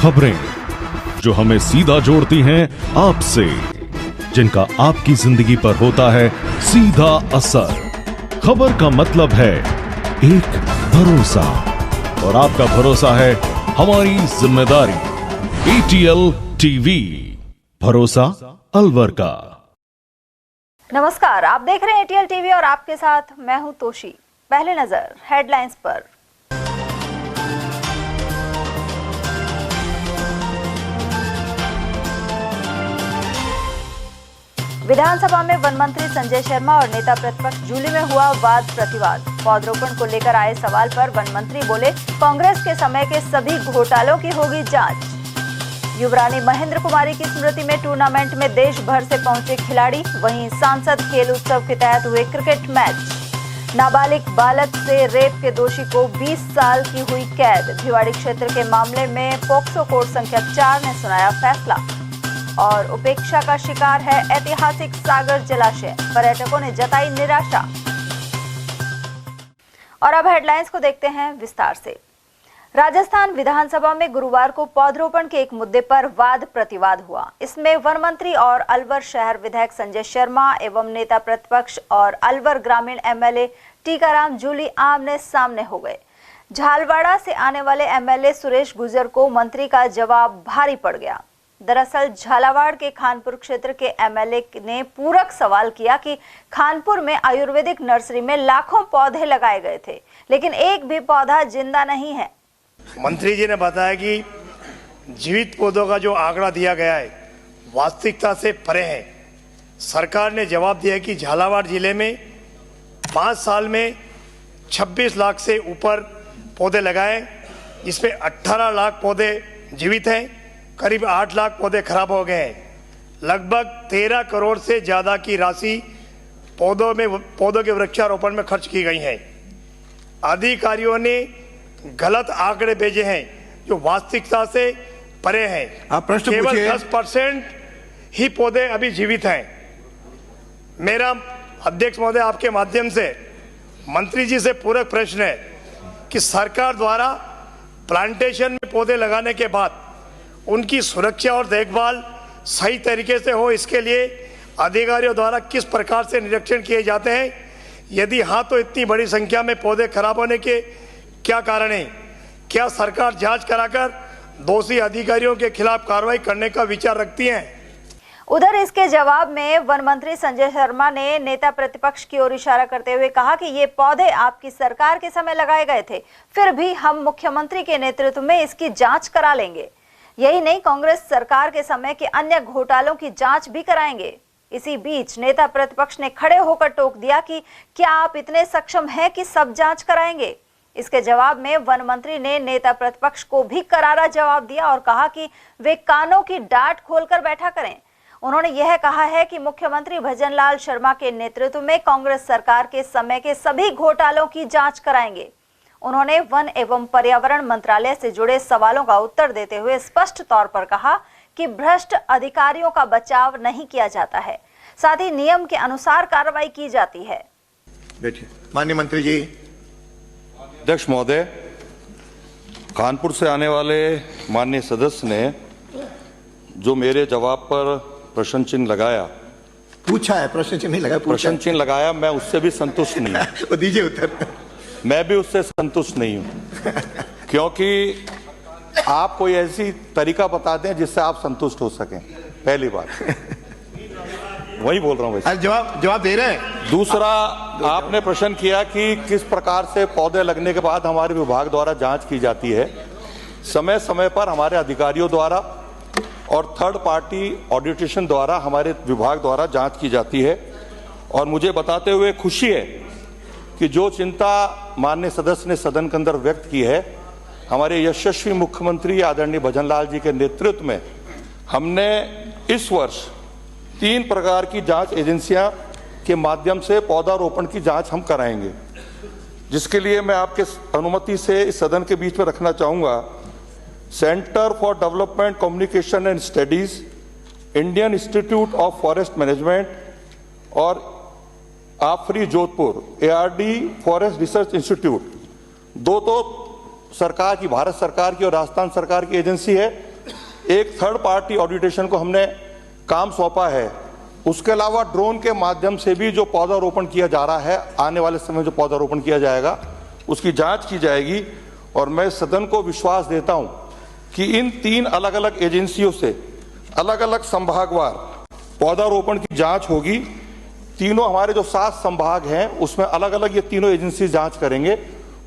खबरें जो हमें सीधा जोड़ती हैं आपसे, जिनका आपकी जिंदगी पर होता है सीधा असर। खबर का मतलब है एक भरोसा, और आपका भरोसा है हमारी जिम्मेदारी। ATL टीवी, भरोसा अलवर का। नमस्कार, आप देख रहे हैं ATL टीवी और आपके साथ मैं हूं तोशी। पहले नजर हेडलाइंस पर। विधानसभा में वन मंत्री संजय शर्मा और नेता प्रतिपक्ष जूली में हुआ वाद प्रतिवाद। पौधरोपण को लेकर आए सवाल पर वन मंत्री बोले, कांग्रेस के समय के सभी घोटालों की होगी जांच। युवरानी महेंद्र कुमारी की स्मृति में टूर्नामेंट में देश भर से पहुंचे खिलाड़ी। वहीं सांसद खेल उत्सव के तहत हुए क्रिकेट मैच। नाबालिग बालक से रेप के दोषी को 20 साल की हुई कैद। भिवाड़ी क्षेत्र के मामले में पोक्सो कोर्ट संख्या 4 ने सुनाया फैसला। और उपेक्षा का शिकार है ऐतिहासिक सागर जलाशय, पर्यटकों ने जताई निराशा। और अब हेडलाइंस को देखते हैं विस्तार से। राजस्थान विधानसभा में गुरुवार को पौधरोपण के एक मुद्दे पर वाद प्रतिवाद हुआ। इसमें वन मंत्री और अलवर शहर विधायक संजय शर्मा एवं नेता प्रतिपक्ष और अलवर ग्रामीण MLA टीकाराम जूली आमने सामने हो गए। झालवाड़ा से आने वाले MLA सुरेश गुर्जर को मंत्री का जवाब भारी पड़ गया। दरअसल झालावाड़ के खानपुर क्षेत्र के MLA ने पूरक सवाल किया कि खानपुर में आयुर्वेदिक नर्सरी में लाखों पौधे लगाए गए थे, लेकिन एक भी पौधा जिंदा नहीं है। मंत्री जी ने बताया कि जीवित पौधों का जो आंकड़ा दिया गया है वास्तविकता से परे है। सरकार ने जवाब दिया कि झालावाड़ जिले में 5 साल में 26 लाख से ऊपर पौधे लगाए, जिसमें 18 लाख पौधे जीवित हैं, करीब 8 लाख पौधे खराब हो गए हैं। लगभग 13 करोड़ से ज़्यादा की राशि पौधों के वृक्षारोपण में खर्च की गई है। अधिकारियों ने गलत आंकड़े भेजे हैं जो वास्तविकता से परे हैं। आप प्रश्न केवल पूछिए। 10% ही पौधे अभी जीवित हैं। मेरा अध्यक्ष महोदय आपके माध्यम से मंत्री जी से पूरक प्रश्न है कि सरकार द्वारा प्लांटेशन में पौधे लगाने के बाद उनकी सुरक्षा और देखभाल सही तरीके से हो, इसके लिए अधिकारियों द्वारा किस प्रकार से निरीक्षण किए जाते हैं? यदि हाँ, तो इतनी बड़ी संख्या में पौधे खराब होने के क्या कारण है? क्या सरकार जांच कराकर दोषी अधिकारियों के खिलाफ कार्रवाई करने का विचार रखती है? उधर इसके जवाब में वन मंत्री संजय शर्मा ने नेता प्रतिपक्ष की ओर इशारा करते हुए कहा कि ये पौधे आपकी सरकार के समय लगाए गए थे, फिर भी हम मुख्यमंत्री के नेतृत्व में इसकी जांच करा लेंगे। यही नहीं, कांग्रेस सरकार के समय के अन्य घोटालों की जांच भी कराएंगे। इसी बीच नेता प्रतिपक्ष ने खड़े होकर टोक दिया कि क्या आप इतने सक्षम हैं कि सब जांच कराएंगे? इसके जवाब में वन मंत्री ने नेता प्रतिपक्ष को भी करारा जवाब दिया और कहा कि वे कानों की डांट खोलकर बैठा करें। उन्होंने यह कहा है कि मुख्यमंत्री भजनलाल शर्मा के नेतृत्व में कांग्रेस सरकार के समय के सभी घोटालों की जांच कराएंगे। उन्होंने वन एवं पर्यावरण मंत्रालय से जुड़े सवालों का उत्तर देते हुए स्पष्ट तौर पर कहा कि भ्रष्ट अधिकारियों का बचाव नहीं किया जाता है, साथ ही नियम के अनुसार कार्रवाई की जाती है। बैठिए। माननीय मंत्री जी। अध्यक्ष महोदय, कानपुर से आने वाले माननीय सदस्य ने जो मेरे जवाब पर प्रश्न चिन्ह लगाया, पूछा है, प्रश्न चिन्ह नहीं लगाया, प्रश्न चिन्ह लगाया, मैं उससे भी संतुष्ट नहीं हूं। वो दीजिए उत्तर। मैं भी उससे संतुष्ट नहीं हूं, क्योंकि आप कोई ऐसी तरीका बता दें जिससे आप संतुष्ट हो सकें। पहली बात वही बोल रहा हूं। वैसे जवाब दे रहे हैं। दूसरा, आपने प्रश्न किया कि किस प्रकार से पौधे लगने के बाद हमारे विभाग द्वारा जांच की जाती है। समय समय पर हमारे अधिकारियों द्वारा और थर्ड पार्टी ऑडिटेशन द्वारा हमारे विभाग द्वारा जांच की जाती है। और मुझे बताते हुए खुशी है कि जो चिंता माननीय सदस्य ने सदन के अंदर व्यक्त की है, हमारे यशस्वी मुख्यमंत्री आदरणीय भजनलाल जी के नेतृत्व में हमने इस वर्ष 3 प्रकार की जांच एजेंसियां के माध्यम से पौधारोपण की जांच हम कराएंगे, जिसके लिए मैं आपके अनुमति से इस सदन के बीच में रखना चाहूंगा Centre for Development Communication and Studies, Indian Institute of Forest Management और AFRI Jodhpur, ARD Forest Research Institute, दो तो सरकार की, भारत सरकार की और राजस्थान सरकार की एजेंसी है। एक थर्ड पार्टी ऑडिटेशन को हमने काम सौंपा है। उसके अलावा ड्रोन के माध्यम से भी जो पौधारोपण किया जा रहा है, आने वाले समय में जो पौधारोपण किया जाएगा उसकी जांच की जाएगी। और मैं सदन को विश्वास देता हूं कि इन 3 अलग अलग एजेंसियों से अलग अलग संभागवार पौधारोपण की जांच होगी। तीनों हमारे जो 7 संभाग हैं उसमें अलग अलग ये तीनों एजेंसी जांच करेंगे।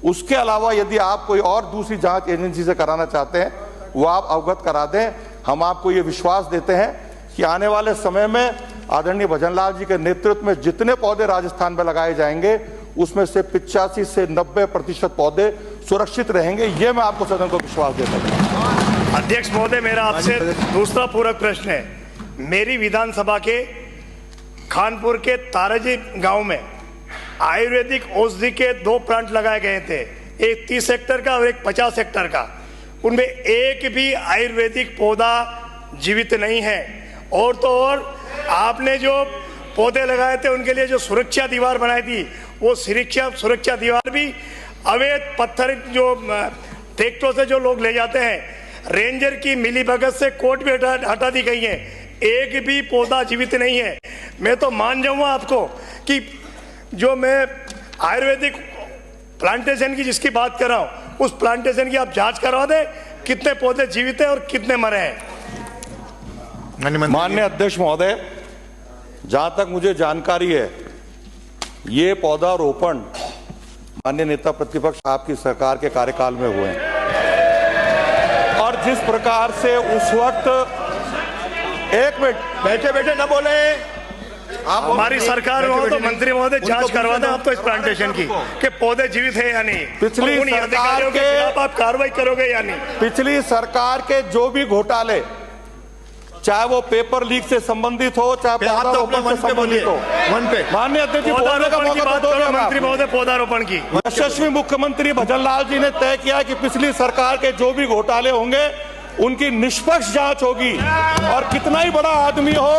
उसके अलावा यदि आप कोई और दूसरी जांच एजेंसी से कराना चाहते हैं वो आप अवगत करा दें। हम आपको ये विश्वास देते हैं कि आने वाले समय में आदरणीय भजनलाल जी के नेतृत्व में जितने पौधे राजस्थान में लगाए जाएंगे उसमें से 85 से 90% पौधे सुरक्षित रहेंगे। ये मैं आपको सदन को विश्वास देता हूं। अध्यक्ष महोदय, मेरा आपसे दूसरा पूरक प्रश्न है। मेरी विधानसभा के खानपुर के ताराजी गांव में आयुर्वेदिक औषधि के 2 प्लांट लगाए गए थे, एक 30 हेक्टेयर का और एक 50 हेक्टेयर का। उनमें एक भी आयुर्वेदिक पौधा जीवित नहीं है। और तो और आपने जो पौधे लगाए थे उनके लिए जो सुरक्षा दीवार बनाई थी वो सुरक्षा दीवार भी अवैध पत्थर जो ट्रैक्टरों से जो लोग ले जाते हैं, रेंजर की मिलीभगत से कोर्ट भी हटा दी गई है। एक भी पौधा जीवित नहीं है। मैं तो मान जाऊंगा आपको कि जो मैं आयुर्वेदिक प्लांटेशन की जिसकी बात कर रहा हूं उस प्लांटेशन की आप जांच करवा दें, कितने पौधे जीवित हैं और कितने मरे हैं। माननीय अध्यक्ष महोदय, जहां तक मुझे जानकारी है ये पौधारोपण माननीय नेता प्रतिपक्ष आपकी सरकार के कार्यकाल में हुए हैं। और जिस प्रकार से उस वक्त, एक मिनट बैठे बैठे ना बोले। आप हमारी सरकार में हो तो मंत्री महोदय जांच करवा दें आप तो इस प्लांटेशन की कि पौधे जीवित है या नहीं। पिछली उन अधिकारियों के खिलाफ आप कार्रवाई करोगे या नहीं। पिछली सरकार के जो भी घोटाले, चाहे वो पेपर लीक से संबंधित हो, चाहे पौधारोपण से संबंधित हो, माननीय अध्यक्ष जी बोलने का मौका दो। मंत्री महोदय पौधारोपण की यशस्वी मुख्यमंत्री भजनलाल जी ने तय किया कि पिछली सरकार के जो भी घोटाले होंगे उनकी निष्पक्ष जांच होगी। और कितना ही बड़ा आदमी हो,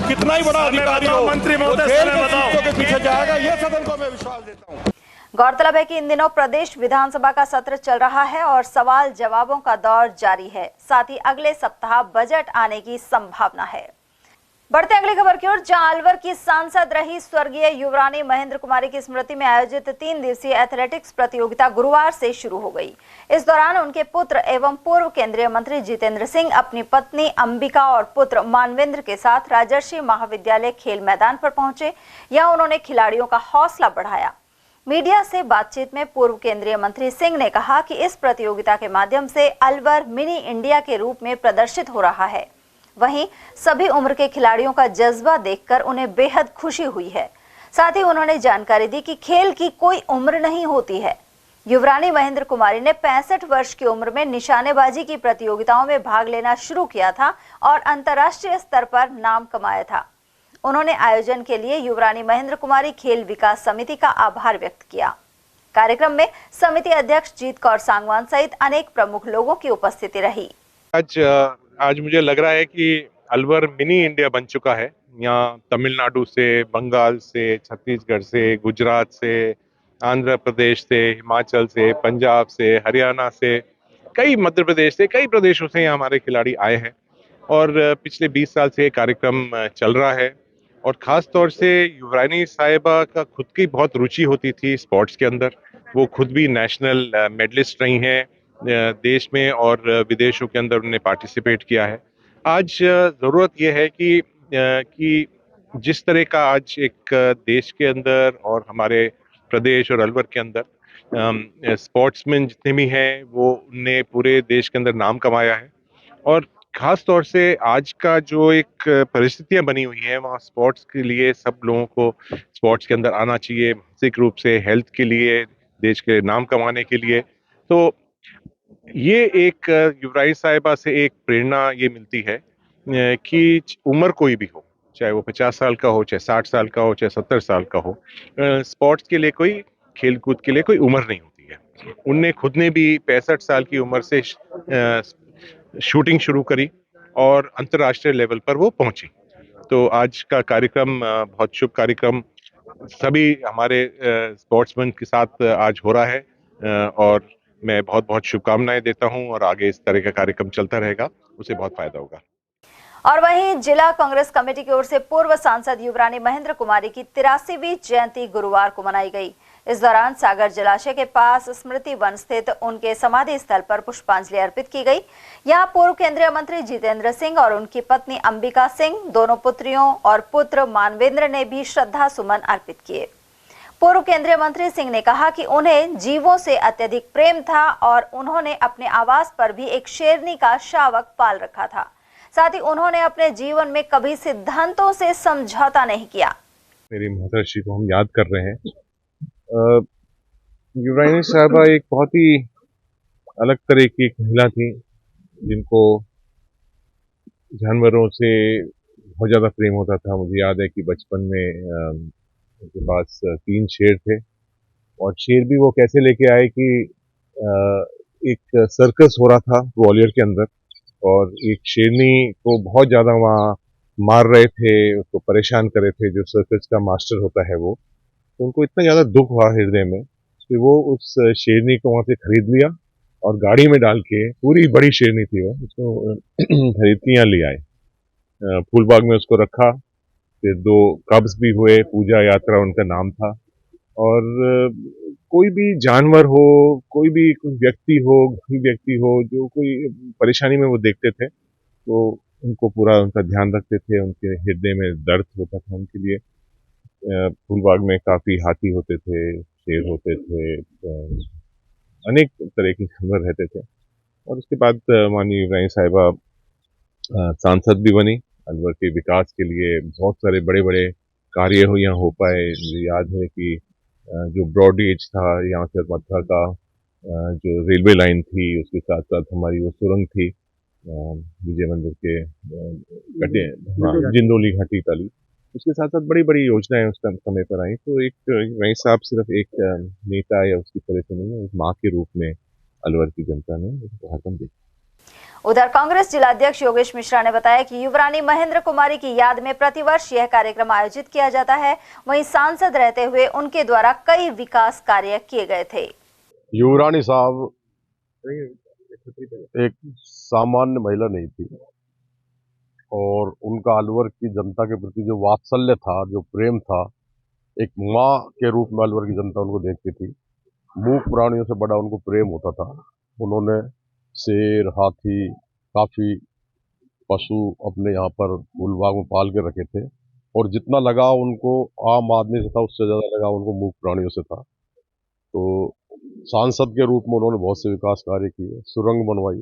कितना ही बड़ा अधिकारी हो, मंत्री महोदय जेल के शीशों के पीछे जाएगा। ये सदन को मैं विश्वास देता हूँ। गौरतलब है कि इन दिनों प्रदेश विधानसभा का सत्र चल रहा है और सवाल जवाबों का दौर जारी है। साथ ही अगले सप्ताह बजट आने की संभावना है। बढ़ते अगली खबर की ओर, जहां अलवर की सांसद रही स्वर्गीय युवरानी महेंद्र कुमारी की स्मृति में आयोजित 3 दिवसीय एथलेटिक्स प्रतियोगिता गुरुवार से शुरू हो गई। इस दौरान उनके पुत्र एवं पूर्व केंद्रीय मंत्री जितेंद्र सिंह अपनी पत्नी अंबिका और पुत्र मानवेंद्र के साथ राजर्षि महाविद्यालय खेल मैदान पर पहुंचे। यहां उन्होंने खिलाड़ियों का हौसला बढ़ाया। मीडिया से बातचीत में पूर्व केंद्रीय मंत्री सिंह ने कहा कि इस प्रतियोगिता के माध्यम से अलवर मिनी इंडिया के रूप में प्रदर्शित हो रहा है। वहीं सभी उम्र के खिलाड़ियों का जज्बा देखकर उन्हें बेहद खुशी हुई है। साथ ही उन्होंने जानकारी दी कि खेल की कोई उम्र नहीं होती है। युवरानी महेंद्र कुमारी ने 65 वर्ष की उम्र में निशानेबाजी की प्रतियोगिताओं में भाग लेना शुरू किया था और अंतर्राष्ट्रीय स्तर पर नाम कमाया था। उन्होंने आयोजन के लिए युवरानी महेंद्र कुमारी खेल विकास समिति का आभार व्यक्त किया। कार्यक्रम में समिति अध्यक्ष जीत कौर सांगवान सहित अनेक प्रमुख लोगों की उपस्थिति रही। आज मुझे लग रहा है कि अलवर मिनी इंडिया बन चुका है। यहाँ तमिलनाडु से, बंगाल से, छत्तीसगढ़ से, गुजरात से, आंध्र प्रदेश से, हिमाचल से, पंजाब से, हरियाणा से, कई मध्य प्रदेश से, कई प्रदेशों से यहाँ हमारे खिलाड़ी आए हैं। और पिछले 20 साल से ये कार्यक्रम चल रहा है। और ख़ास तौर से युवरानी साहिबा का खुद की बहुत रुचि होती थी स्पोर्ट्स के अंदर। वो खुद भी नेशनल मेडलिस्ट रही हैं देश में और विदेशों के अंदर उन्होंने पार्टिसिपेट किया है। आज ज़रूरत ये है कि जिस तरह का आज एक देश के अंदर और हमारे प्रदेश और अलवर के अंदर स्पोर्ट्समैन जितने भी हैं वो उनने पूरे देश के अंदर नाम कमाया है। और खास तौर से आज का जो एक परिस्थितियां बनी हुई हैं वहाँ स्पोर्ट्स के लिए सब लोगों को स्पोर्ट्स के अंदर आना चाहिए, मानसिक रूप से हेल्थ के लिए, देश के नाम कमाने के लिए। तो ये एक युवरानी साहिबा से एक प्रेरणा ये मिलती है कि उम्र कोई भी हो, चाहे वो 50 साल का हो, चाहे 60 साल का हो, चाहे 70 साल का हो, स्पोर्ट्स के लिए कोई, खेल कूद के लिए कोई उम्र नहीं होती है। उनने खुद ने भी 65 साल की उम्र से शूटिंग शुरू करी और अंतर्राष्ट्रीय लेवल पर वो पहुंची। तो आज का कार्यक्रम बहुत शुभ कार्यक्रम सभी हमारे स्पोर्ट्समैन के साथ आज हो रहा है। और मैं बहुत बहुत शुभकामनाएं देता हूं और आगे इस तरह का कार्यक्रम चलता रहेगा, उसे बहुत फायदा होगा। और वहीं जिला कांग्रेस कमेटी की ओर से पूर्व सांसद युवरानी महेंद्र कुमारी की 83वीं जयंती गुरुवार को मनाई गई। इस दौरान सागर जलाशय के पास स्मृति वन स्थित उनके समाधि स्थल पर पुष्पांजलि अर्पित की गई। यहां पूर्व केंद्रीय मंत्री जितेंद्र सिंह और उनकी पत्नी अंबिका सिंह, दोनों पुत्रियों और पुत्र मानवेंद्र ने भी श्रद्धा सुमन अर्पित किए। पूर्व केंद्रीय मंत्री सिंह ने कहा कि उन्हें जीवों से अत्यधिक प्रेम था और उन्होंने अपने आवास पर भी एक शेरनी का शावक पाल रखा था। साथ ही उन्होंने अपने जीवन में कभी सिद्धांतों से समझौता नहीं किया। मेरी माताश्री को हम याद कर रहे हैं। युवरानी साहबा एक बहुत ही अलग तरह की एक महिला थी, जिनको जानवरों से बहुत ज्यादा प्रेम होता था। मुझे याद है कि बचपन में उनके पास 3 शेर थे, और शेर भी वो कैसे लेके आए कि एक सर्कस हो रहा था ग्वालियर के अंदर, और एक शेरनी को बहुत ज्यादा वहाँ मार रहे थे, उसको परेशान कर रहे थे, जो सर्कस का मास्टर होता है वो। तो उनको इतना ज्यादा दुख हुआ हृदय में कि वो उस शेरनी को वहां से खरीद लिया और गाड़ी में डाल के, पूरी बड़ी शेरनी थी वो, उसको खरीद के यहाँ ले आए। फूलबाग में उसको रखा, फिर 2 कब्ज भी हुए, पूजा यात्रा उनका नाम था। और कोई भी जानवर हो, कोई भी व्यक्ति हो जो कोई परेशानी में वो देखते थे, तो उनको पूरा उनका ध्यान रखते थे। उनके हृदय में दर्द होता था उनके लिए। फूलबाग में काफी हाथी होते थे, शेर होते थे, अनेक तरह के जानवर रहते थे। और उसके बाद माननीय युवरानी साहिबा सांसद भी बनी। अलवर के विकास के लिए बहुत सारे बड़े बड़े कार्य यहाँ हो पाए। मुझे याद है कि जो ब्रॉडगेज था यहाँ से मथुरा का, जो रेलवे लाइन थी, उसके साथ साथ हमारी वो सुरंग थी विजय मंदिर के जिंदोली घाटी ताली, उसके साथ साथ बड़ी बड़ी योजनाएं उस समय पर आई। तो एक वही साहब सिर्फ एक नेता या उसकी तरह से नहीं है, एक माँ के रूप में अलवर की जनता ने उसको हरदम देखा। उधर कांग्रेस जिलाध्यक्ष योगेश मिश्रा ने बताया कि युवरानी महेंद्र कुमारी की याद में प्रतिवर्ष यह कार्यक्रम आयोजित किया जाता है। वहीं सांसद रहते हुए उनके द्वारा कई विकास कार्य किए गए थे। युवरानी साहब एक सामान्य महिला नहीं थी, और उनका अलवर की जनता के प्रति जो वात्सल्य था, जो प्रेम था, एक माँ के रूप में अलवर की जनता उनको देखती थी। मूक प्राणियों से बड़ा उनको प्रेम होता था। उन्होंने शेर, हाथी, काफी पशु अपने यहाँ पर फूलबाग में पाल के रखे थे, और जितना लगाव उनको आम आदमी से था, उससे ज्यादा लगाव उनको मूक प्राणियों से था। तो सांसद के रूप में उन्होंने बहुत से विकास कार्य किए, सुरंग बनवाई,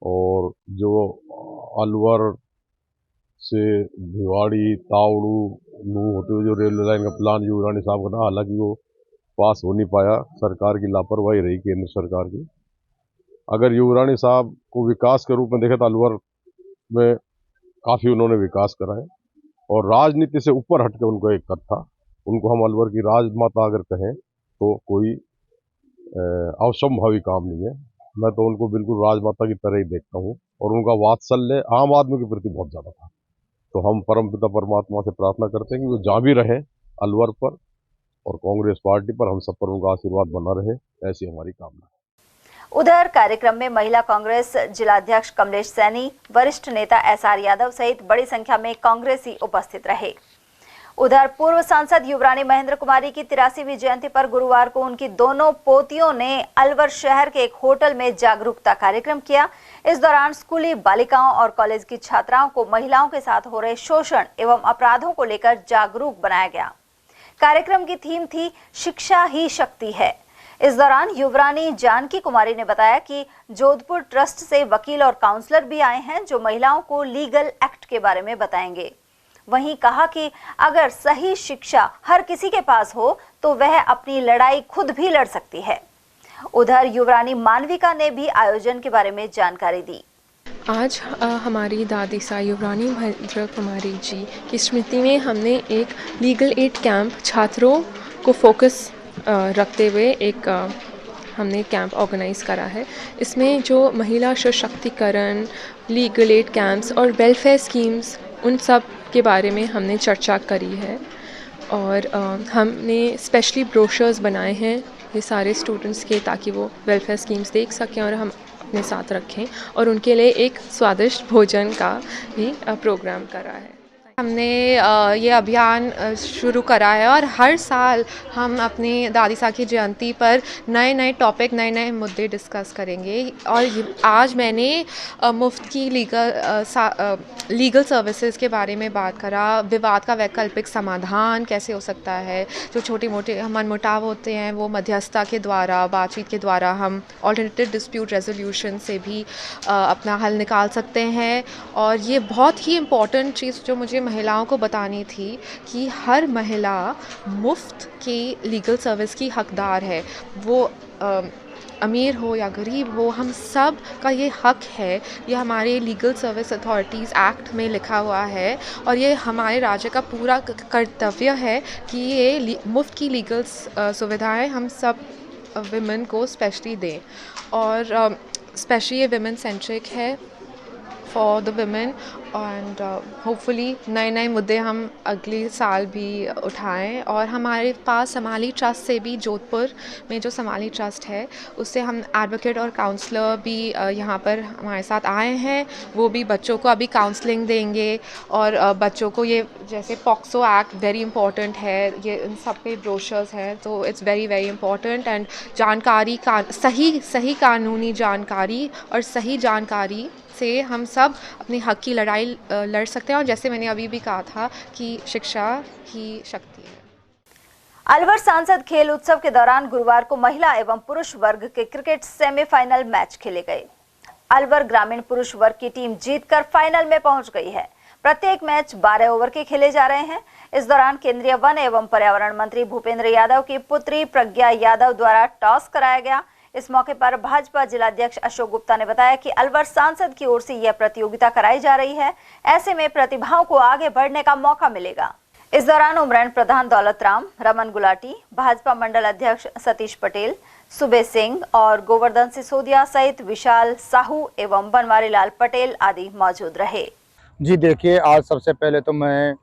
और जो अलवर से भिवाड़ी, तावड़ू, नूह होते हुए जो रेलवे लाइन का प्लान युवरानी साहब का था, हालांकि वो पास हो नहीं पाया, सरकार की लापरवाही रही, केंद्र सरकार की। अगर युवरानी साहब को विकास के रूप में देखें तो अलवर में काफी उन्होंने विकास कराए, और राजनीति से ऊपर हटके उनको एक कद था। उनको हम अलवर की राजमाता अगर कहें तो कोई असंभावी काम नहीं है। मैं तो उनको बिल्कुल राजमाता की तरह ही देखता हूँ, और उनका वात्सल्य आम आदमी के प्रति बहुत ज्यादा था। तो हम परमपिता परमात्मा से प्रार्थना करते हैं कि वो जहाँ भी रहे अलवर पर और कांग्रेस पार्टी पर, हम सब पर उनका आशीर्वाद बना रहे, ऐसी हमारी कामना है। उधर कार्यक्रम में महिला कांग्रेस जिलाध्यक्ष कमलेश सैनी, वरिष्ठ नेता SR यादव सहित बड़ी संख्या में कांग्रेसी उपस्थित रहे। उधर पूर्व सांसद युवरानी महेंद्र कुमारी की 83वीं जयंती पर गुरुवार को उनकी दोनों पोतियों ने अलवर शहर के एक होटल में जागरूकता कार्यक्रम किया। इस दौरान स्कूली बालिकाओं और कॉलेज की छात्राओं को महिलाओं के साथ हो रहे शोषण एवं अपराधों को लेकर जागरूक बनाया गया। कार्यक्रम की थीम थी शिक्षा ही शक्ति है। इस दौरान युवरानी जानकी कुमारी ने बताया कि जोधपुर ट्रस्ट से वकील और काउंसलर भी आए हैं, जो महिलाओं को लीगल एक्ट के बारे में बताएंगे। वहीं कहा कि अगर सही शिक्षा हर किसी के पास हो तो वह अपनी लड़ाई खुद भी लड़ सकती है। उधर युवरानी मानविका ने भी आयोजन के बारे में जानकारी दी। आज हमारी दादी सा युवरानी महेंद्र कुमारी जी की स्मृति में हमने एक लीगल एड कैंप छात्रों को फोकस रखते हुए एक हमने कैंप ऑर्गेनाइज़ करा है। इसमें जो महिला सशक्तिकरण, लीगल एड कैंप्स और वेलफेयर स्कीम्स, उन सब के बारे में हमने चर्चा करी है। और हमने स्पेशली ब्रोशर्स बनाए हैं ये सारे स्टूडेंट्स के, ताकि वो वेलफेयर स्कीम्स देख सकें और हम अपने साथ रखें, और उनके लिए एक स्वादिष्ट भोजन का भी प्रोग्राम करा है। हमने ये अभियान शुरू करा है और हर साल हम अपनी दादी साहब की जयंती पर नए नए टॉपिक, नए नए मुद्दे डिस्कस करेंगे। और आज मैंने मुफ्त की लीगल सर्विसेज के बारे में बात करा, विवाद का वैकल्पिक समाधान कैसे हो सकता है, जो छोटे मोटे मनमुटाव होते हैं वो मध्यस्थता के द्वारा, बातचीत के द्वारा हम ऑल्टरनेटिव डिस्प्यूट रेजोल्यूशन से भी अपना हल निकाल सकते हैं। और ये बहुत ही इम्पॉर्टेंट चीज़ जो मुझे महिलाओं को बतानी थी कि हर महिला मुफ्त की लीगल सर्विस की हकदार है, वो अमीर हो या गरीब हो, हम सब का ये हक है। ये हमारे लीगल सर्विस अथॉरिटीज़ एक्ट में लिखा हुआ है और ये हमारे राज्य का पूरा कर्तव्य है कि ये मुफ्त की लीगल सुविधाएं हम सब विमेन को स्पेशली दें। और स्पेशली ये विमेन सेंट्रिक है for the women, and hopefully नए नए मुद्दे हम अगले साल भी उठाएं। और हमारे पास समाली ट्रस्ट से भी, जोधपुर में जो समाली ट्रस्ट है उससे हम एडवोकेट और काउंसलर भी यहाँ पर हमारे साथ आए हैं। वो भी बच्चों को अभी काउंसलिंग देंगे और बच्चों को ये, जैसे पॉक्सो एक्ट वेरी इंपॉर्टेंट है, ये इन सब के ब्रोशर्स हैं, तो it's very very important. And जानकारी का सही कानूनी जानकारी और सही जानकारी से हम सब अपने हक की लड़ाई लड़ सकते हैं। और जैसे मैंने अभी भी कहा था कि शिक्षा ही शक्ति है। अलवर सांसद खेल उत्सव के दौरान गुरुवार को महिला एवं पुरुष वर्ग के क्रिकेट सेमीफाइनल मैच खेले गए। अलवर ग्रामीण पुरुष वर्ग की टीम जीतकर फाइनल में पहुंच गई है। प्रत्येक मैच 12 ओवर के खेले जा रहे हैं। इस दौरान केंद्रीय वन एवं पर्यावरण मंत्री भूपेंद्र यादव की पुत्री प्रज्ञा यादव द्वारा टॉस कराया गया। इस मौके पर भाजपा जिलाध्यक्ष अशोक गुप्ता ने बताया कि अलवर सांसद की ओर से यह प्रतियोगिता कराई जा रही है, ऐसे में प्रतिभाओं को आगे बढ़ने का मौका मिलेगा। इस दौरान उमरैन प्रधान दौलत राम, रमन गुलाटी, भाजपा मंडल अध्यक्ष सतीश पटेल, सुबे सिंह और गोवर्धन सिसोदिया सहित विशाल साहू एवं बनवारी लाल पटेल आदि मौजूद रहे। जी देखिए, आज सबसे पहले तो मैं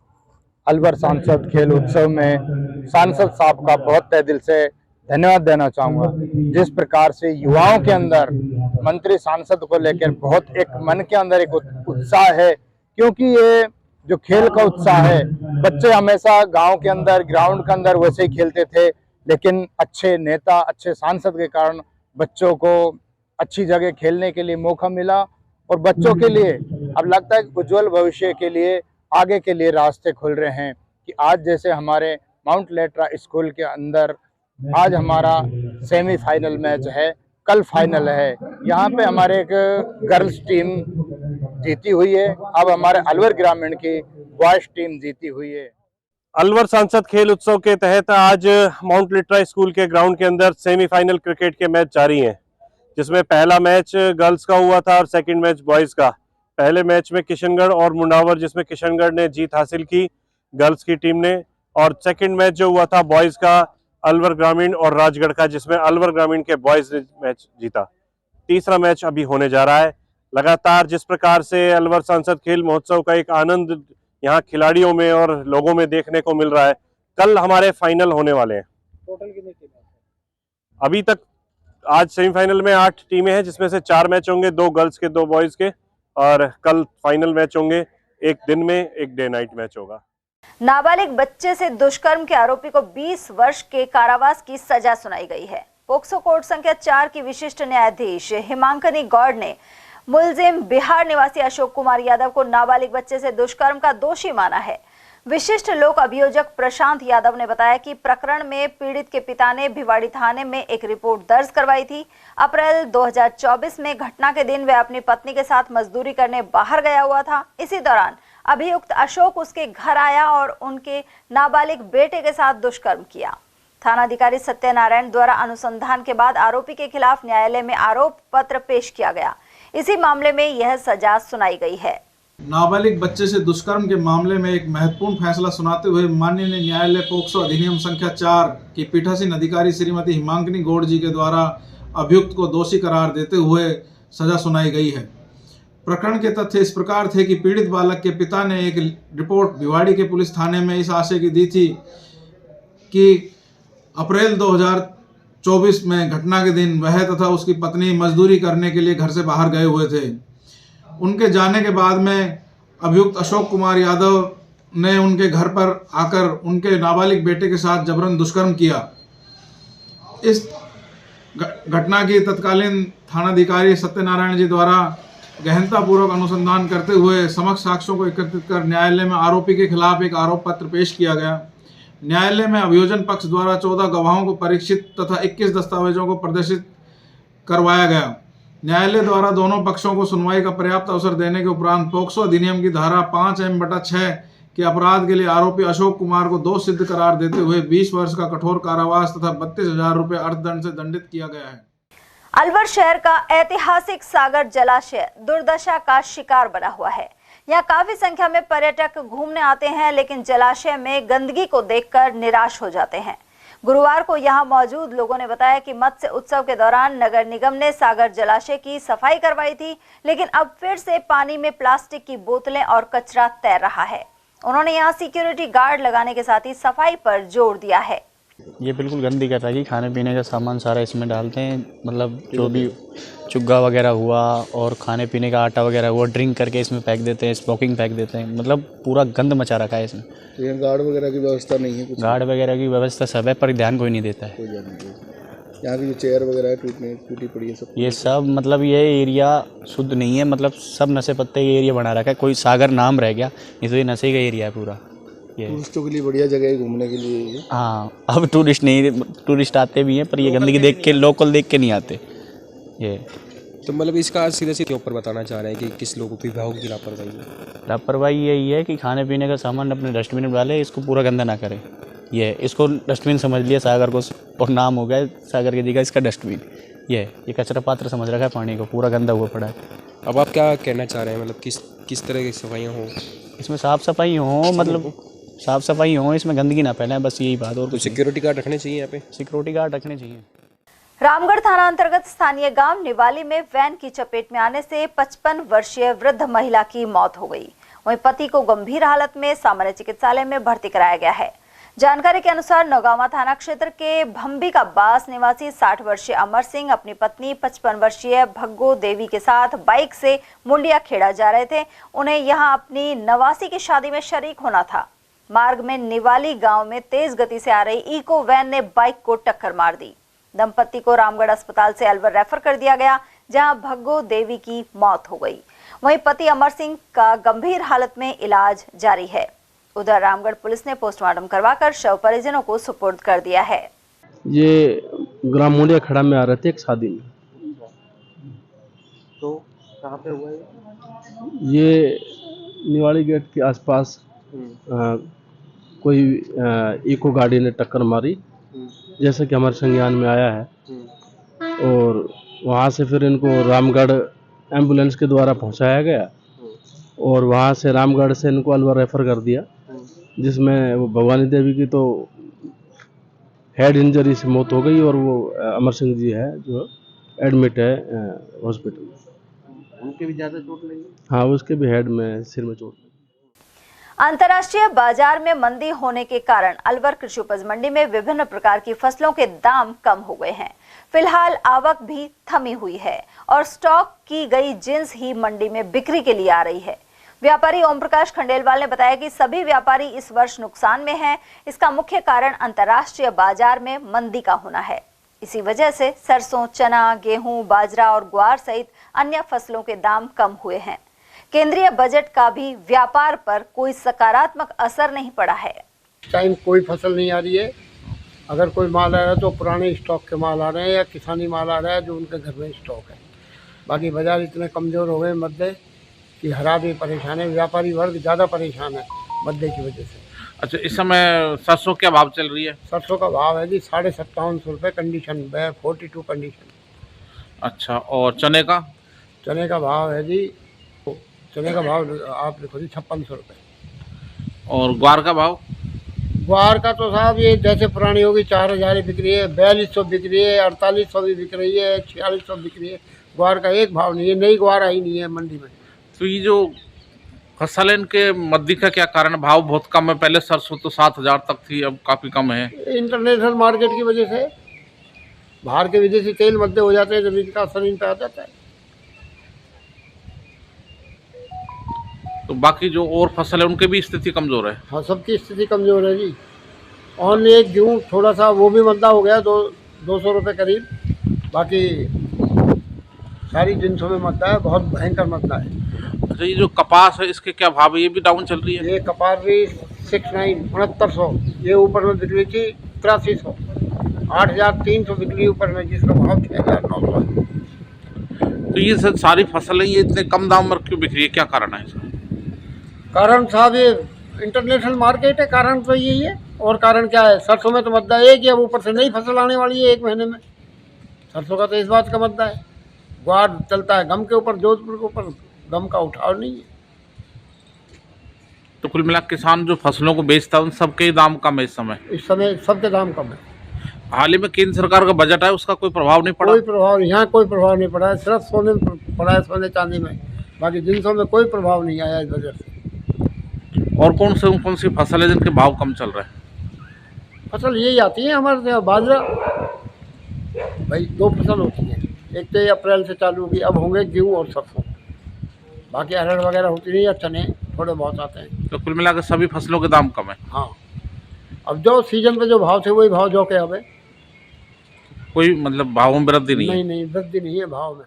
अलवर सांसद खेल उत्सव में सांसद साहब का बहुत तहे दिल से धन्यवाद देना चाहूँगा। जिस प्रकार से युवाओं के अंदर मंत्री सांसद को लेकर बहुत एक मन के अंदर एक उत्साह है, क्योंकि ये जो खेल का उत्साह है, बच्चे हमेशा गांव के अंदर ग्राउंड के अंदर वैसे ही खेलते थे, लेकिन अच्छे नेता, अच्छे सांसद के कारण बच्चों को अच्छी जगह खेलने के लिए मौका मिला और बच्चों के लिए अब लगता है उज्जवल भविष्य के लिए, आगे के लिए रास्ते खुल रहे हैं। कि आज जैसे हमारे माउंट लेट्रा स्कूल के अंदर आज हमारा सेमीफाइनल मैच है, कल फाइनल है। यहाँ पे हमारे एक गर्ल्स टीम जीती हुई है, अब हमारे अलवर ग्रामीण की बॉयज टीम जीती हुई है। अलवर सांसद खेल उत्सव के तहत आज माउंट लिट्रा स्कूल के ग्राउंड के अंदर सेमीफाइनल क्रिकेट के मैच जारी हैं, जिसमें पहला मैच गर्ल्स का हुआ था और सेकंड मैच बॉयज का। पहले मैच में किशनगढ़ और मुंडावर, जिसमें किशनगढ़ ने जीत हासिल की गर्ल्स की टीम ने, और सेकंड मैच जो हुआ था बॉयज का अलवर ग्रामीण और राजगढ़ का, जिसमें अलवर ग्रामीण के बॉयज ने मैच जीता। तीसरा मैच अभी होने जा रहा है। लगातार जिस प्रकार से अलवर सांसद खेल महोत्सव का एक आनंद यहाँ खिलाड़ियों में और लोगों में देखने को मिल रहा है, कल हमारे फाइनल होने वाले हैं। टोटल कितनी टीमें? अभी तक आज सेमीफाइनल में 8 टीमें हैं, जिसमें से 4 मैच होंगे, 2 गर्ल्स के 2 बॉयज के, और कल फाइनल मैच होंगे। एक दिन में एक डे नाइट मैच होगा। नाबालिग बच्चे से दुष्कर्म के आरोपी को 20 वर्ष के कारावास की सजा सुनाई गई है। पोक्सो कोर्ट संख्या 4 की विशिष्ट न्यायाधीश हिमांकनी गौड़ ने मुलजिम बिहार निवासी अशोक कुमार यादव को नाबालिग बच्चे से दुष्कर्म का दोषी माना है। विशिष्ट लोक अभियोजक प्रशांत यादव ने बताया कि प्रकरण में पीड़ित के पिता ने भिवाड़ी थाने में एक रिपोर्ट दर्ज करवाई थी। अप्रैल 2024 में घटना के दिन वह अपनी पत्नी के साथ मजदूरी करने बाहर गया हुआ था। इसी दौरान अभियुक्त अशोक उसके घर आया और उनके नाबालिग बेटे के साथ दुष्कर्म किया। थानाधिकारी सत्यनारायण द्वारा अनुसंधान के बाद आरोपी के खिलाफ न्यायालय में आरोप पत्र पेश किया गया। इसी मामले में यह सजा सुनाई गई है। नाबालिग बच्चे से दुष्कर्म के मामले में एक महत्वपूर्ण फैसला सुनाते हुए माननीय न्यायालय पोक्सो अधिनियम संख्या 4 की पीठासीन अधिकारी श्रीमती हिमांकनी गौड़ जी के द्वारा अभियुक्त को दोषी करार देते हुए सजा सुनाई गई है। प्रकरण के तथ्य इस प्रकार थे कि पीड़ित बालक के पिता ने एक रिपोर्ट भिवाड़ी के पुलिस थाने में इस आशय की दी थी कि अप्रैल 24 में घटना के दिन वह तथा उसकी पत्नी मजदूरी करने के लिए घर से बाहर गए हुए थे। उनके जाने के बाद में अभियुक्त अशोक कुमार यादव ने उनके घर पर आकर उनके नाबालिग बेटे के साथ जबरन दुष्कर्म किया। इस घटना की तत्कालीन थानाधिकारी सत्यनारायण जी द्वारा गहनतापूर्वक अनुसंधान करते हुए समक्ष साक्ष्यों को एकत्रित कर न्यायालय में आरोपी के खिलाफ एक आरोप पत्र पेश किया गया। न्यायालय में अभियोजन पक्ष द्वारा 14 गवाहों को परीक्षित तथा 21 दस्तावेजों को प्रदर्शित करवाया गया। न्यायालय द्वारा दोनों पक्षों को सुनवाई का पर्याप्त अवसर देने के उपरांत पोक्सो अधिनियम की धारा 5M/6 के अपराध के लिए आरोपी अशोक कुमार को दोष सिद्ध करार देते हुए 20 वर्ष का कठोर कारावास तथा 32,000 रुपए अर्थदंड से दंडित किया गया है। अलवर शहर का ऐतिहासिक सागर जलाशय दुर्दशा का शिकार बना हुआ है। यहाँ काफी संख्या में पर्यटक घूमने आते हैं, लेकिन जलाशय में गंदगी को देखकर निराश हो जाते हैं। गुरुवार को यहाँ मौजूद लोगों ने बताया कि मत्स्य उत्सव के दौरान नगर निगम ने सागर जलाशय की सफाई करवाई थी, लेकिन अब फिर से पानी में प्लास्टिक की बोतलें और कचरा तैर रहा है। उन्होंने यहाँ सिक्योरिटी गार्ड लगाने के साथ ही सफाई पर जोर दिया है। ये बिल्कुल गंदी कर रहा है कि खाने पीने का सामान सारा इसमें डालते हैं, मतलब जो भी चुग्गा वगैरह हुआ और खाने पीने का आटा वगैरह हुआ ड्रिंक करके इसमें फेंक देते हैं, स्मोकिंग फेंक देते हैं, मतलब पूरा गंद मचा रखा है इसमें। तो यहाँ गार्ड वगैरह की व्यवस्था नहीं है? कुछ गार्ड वगैरह की व्यवस्था सब है पर ध्यान कोई नहीं देता है। यहाँ की जो चेयर वगैरह है टूटी पड़ी है सब, ये सब मतलब ये एरिया शुद्ध नहीं है, मतलब सब नशे पत्ते का एरिया बना रखा है। कोई सागर नाम रह गया, नहीं तो ये नशे का एरिया है पूरा। टूरिस्टों के लिए बढ़िया जगह है घूमने के लिए। हाँ, अब टूरिस्ट नहीं, टूरिस्ट आते भी हैं पर ये गंदगी देख के, लोकल देख के नहीं आते। ये तो मतलब इसका सीधे सीधे ऊपर बताना चाह रहे हैं कि किस लोगों की विभागों की लापरवाही है? लापरवाही यही है कि खाने पीने का सामान अपने डस्टबिन में डाले, इसको पूरा गंदा ना करे। ये इसको डस्टबिन समझ लिया सागर को, और नाम हो गया सागर की जगह इसका डस्टबिन। ये कचरा पात्र समझ रखा है पानी को, पूरा गंदा हुआ पड़ा है। अब आप क्या कहना चाह रहे हैं, मतलब किस तरह की सफाइयाँ हों इसमें? साफ़ सफाई हो, मतलब साफ़ सफाई हो, इसमें गंदगी ना फैलाए, बस यही बात। और तो सिक्योरिटी गार्ड रखने चाहिए यहाँ पे? सिक्योरिटी गार्ड रखने चाहिए। रामगढ़ थाना अंतर्गत स्थानीय गांव निवाली में वैन की चपेट में आने से 55 वर्षीय वृद्ध महिला की मौत हो गई। वहीं पति को गंभीर हालत में सामान्य चिकित्सालय में भर्ती कराया गया है। जानकारी के अनुसार नौगांवा थाना क्षेत्र के भंबी का बास निवासी 60 वर्षीय अमर सिंह अपनी पत्नी 55 वर्षीय भग्गो देवी के साथ बाइक से मुंडिया खेड़ा जा रहे थे। उन्हें यहां अपनी नवासी की शादी में शरीक होना था। मार्ग में निवाली गांव में तेज गति से आ रही इको वैन ने बाइक को टक्कर मार दी। दंपति को रामगढ़ अस्पताल से अलवर रेफर कर दिया गया, जहां भग्गो देवी की मौत हो गई। वहीं पति अमर सिंह का गंभीर हालत में इलाज जारी है। उधर रामगढ़ पुलिस ने पोस्टमार्टम करवाकर शव परिजनों को सुपुर्द कर दिया है। ये ग्राम मुंडिया खड़ा में आ रहे थे एक शादी में। तो कहाँ पे हुआ ये निवाड़ी गेट के आसपास कोई इको गाड़ी ने टक्कर मारी, जैसे कि हमारे संज्ञान में आया है। और वहाँ से फिर इनको रामगढ़ एम्बुलेंस के द्वारा पहुँचाया गया और वहाँ से रामगढ़ से इनको अलवर रेफर कर दिया, जिसमें वो भवानी देवी की तो हेड इंजरी से मौत हो गई और वो अमर सिंह जी है जो एडमिट है हॉस्पिटल में। उनके भी ज़्यादा चोट लगी? हाँ, उसके भी हेड में, सिर में चोट। अंतर्राष्ट्रीय बाजार में मंदी होने के कारण अलवर कृषि उपज मंडी में विभिन्न प्रकार की फसलों के दाम कम हो गए हैं। फिलहाल आवक भी थमी हुई है और स्टॉक की गई जिंस ही मंडी में बिक्री के लिए आ रही है। व्यापारी ओम प्रकाश खंडेलवाल ने बताया कि सभी व्यापारी इस वर्ष नुकसान में हैं। इसका मुख्य कारण अंतर्राष्ट्रीय बाजार में मंदी का होना है। इसी वजह से सरसों, चना, गेहूं, बाजरा और ग्वार सहित अन्य फसलों के दाम कम हुए हैं। केंद्रीय बजट का भी व्यापार पर कोई सकारात्मक असर नहीं पड़ा है। टाइम कोई फसल नहीं आ रही है। अगर कोई माल आ रहा है तो पुराने स्टॉक के माल आ रहे हैं या किसानी माल आ रहा है जो उनके घर में स्टॉक है। बाकी बाजार इतने कमज़ोर हो गए मध्य कि हरा भी परेशान है, व्यापारी वर्ग ज़्यादा परेशान है मध्य की वजह से। अच्छा, इस समय सरसों क्या भाव चल रही है? सरसों का भाव है जी 5750 रुपये कंडीशन, 42 कंडीशन। अच्छा, और चने का? चने का भाव है जी, चने का भाव आप लिखो जी 5600 रुपये। और ग्वार का भाव? ग्वार का तो साहब ये जैसे पुरानी होगी 4000 बिक रही है, 4200 बिक रही है, 4800 भी बिक रही है, 4600 बिक रही है। ग्वार का एक भाव नहीं है, नई ग्वार आई नहीं है मंडी में। तो ये जो फसल है इनके मद्दी का क्या कारण? भाव बहुत कम है, पहले सरसों तो 7000 तक थी, अब काफ़ी कम है। इंटरनेशनल मार्केट की वजह से बाहर के विदेशी तेल मद्दे हो जाते हैं, जमीन का असर इन पे आ जाता है। तो बाकी जो और फसल है उनकी भी स्थिति कमजोर है। हाँ, सबकी स्थिति कमजोर है जी। और एक गेहूँ थोड़ा सा वो भी मंदा हो गया, 200 रुपये करीब। बाकी सारी जिनसों में मंदा है, बहुत भयंकर मंदा है। अच्छा, ये जो कपास है इसके क्या भाव है? ये भी डाउन चल रही है? ये कपास भी 6900 ये ऊपर में बिक्री थी 8300, 8300 बिक्री ऊपर में, जिसका भाव 6900। तो ये सारी फसलें ये इतने कम दाम पर क्यों बिक रही है, क्या कारण है इसका? कारण साहब ये इंटरनेशनल मार्केट है, कारण तो यही है। और कारण क्या है? सरसों में तो मद्दा एक ही, अब ऊपर से नई फसल आने वाली है 1 महीने में। सरसों का तो इस बात का मद्दा है। ग्वार चलता है गम के ऊपर, जोधपुर के ऊपर गम का उठाव नहीं है। तो कुल मिला किसान जो फसलों को बेचता है उन सबके दाम कम है इस समय सबके दाम कम है। हाल ही में केंद्र सरकार का बजट है, उसका कोई प्रभाव नहीं पड़ा? कोई प्रभाव यहाँ कोई प्रभाव नहीं पड़ा है, सिर्फ सोने में पड़ा है, सोने चांदी में। बाकी जिनसों में कोई प्रभाव नहीं आया इस बजट से। और कौन सी फसल है जिनके भाव कम चल रहे हैं? फसल यही आती है हमारे यहाँ, बाजरा। भाई 2 फसल होती है, एक तो अप्रैल से चालू होगी, अब होंगे गेहूँ और सरसों। बाकी अरहर वगैरह होती नहीं है, चने थोड़े बहुत आते हैं। तो कुल मिलाकर सभी फसलों के दाम कम है। हाँ, अब जो सीजन पे जो भाव थे वही भाव जो के अब है। कोई मतलब भावों में वृद्धि नहीं है? नहीं, वृद्धि नहीं है भाव में।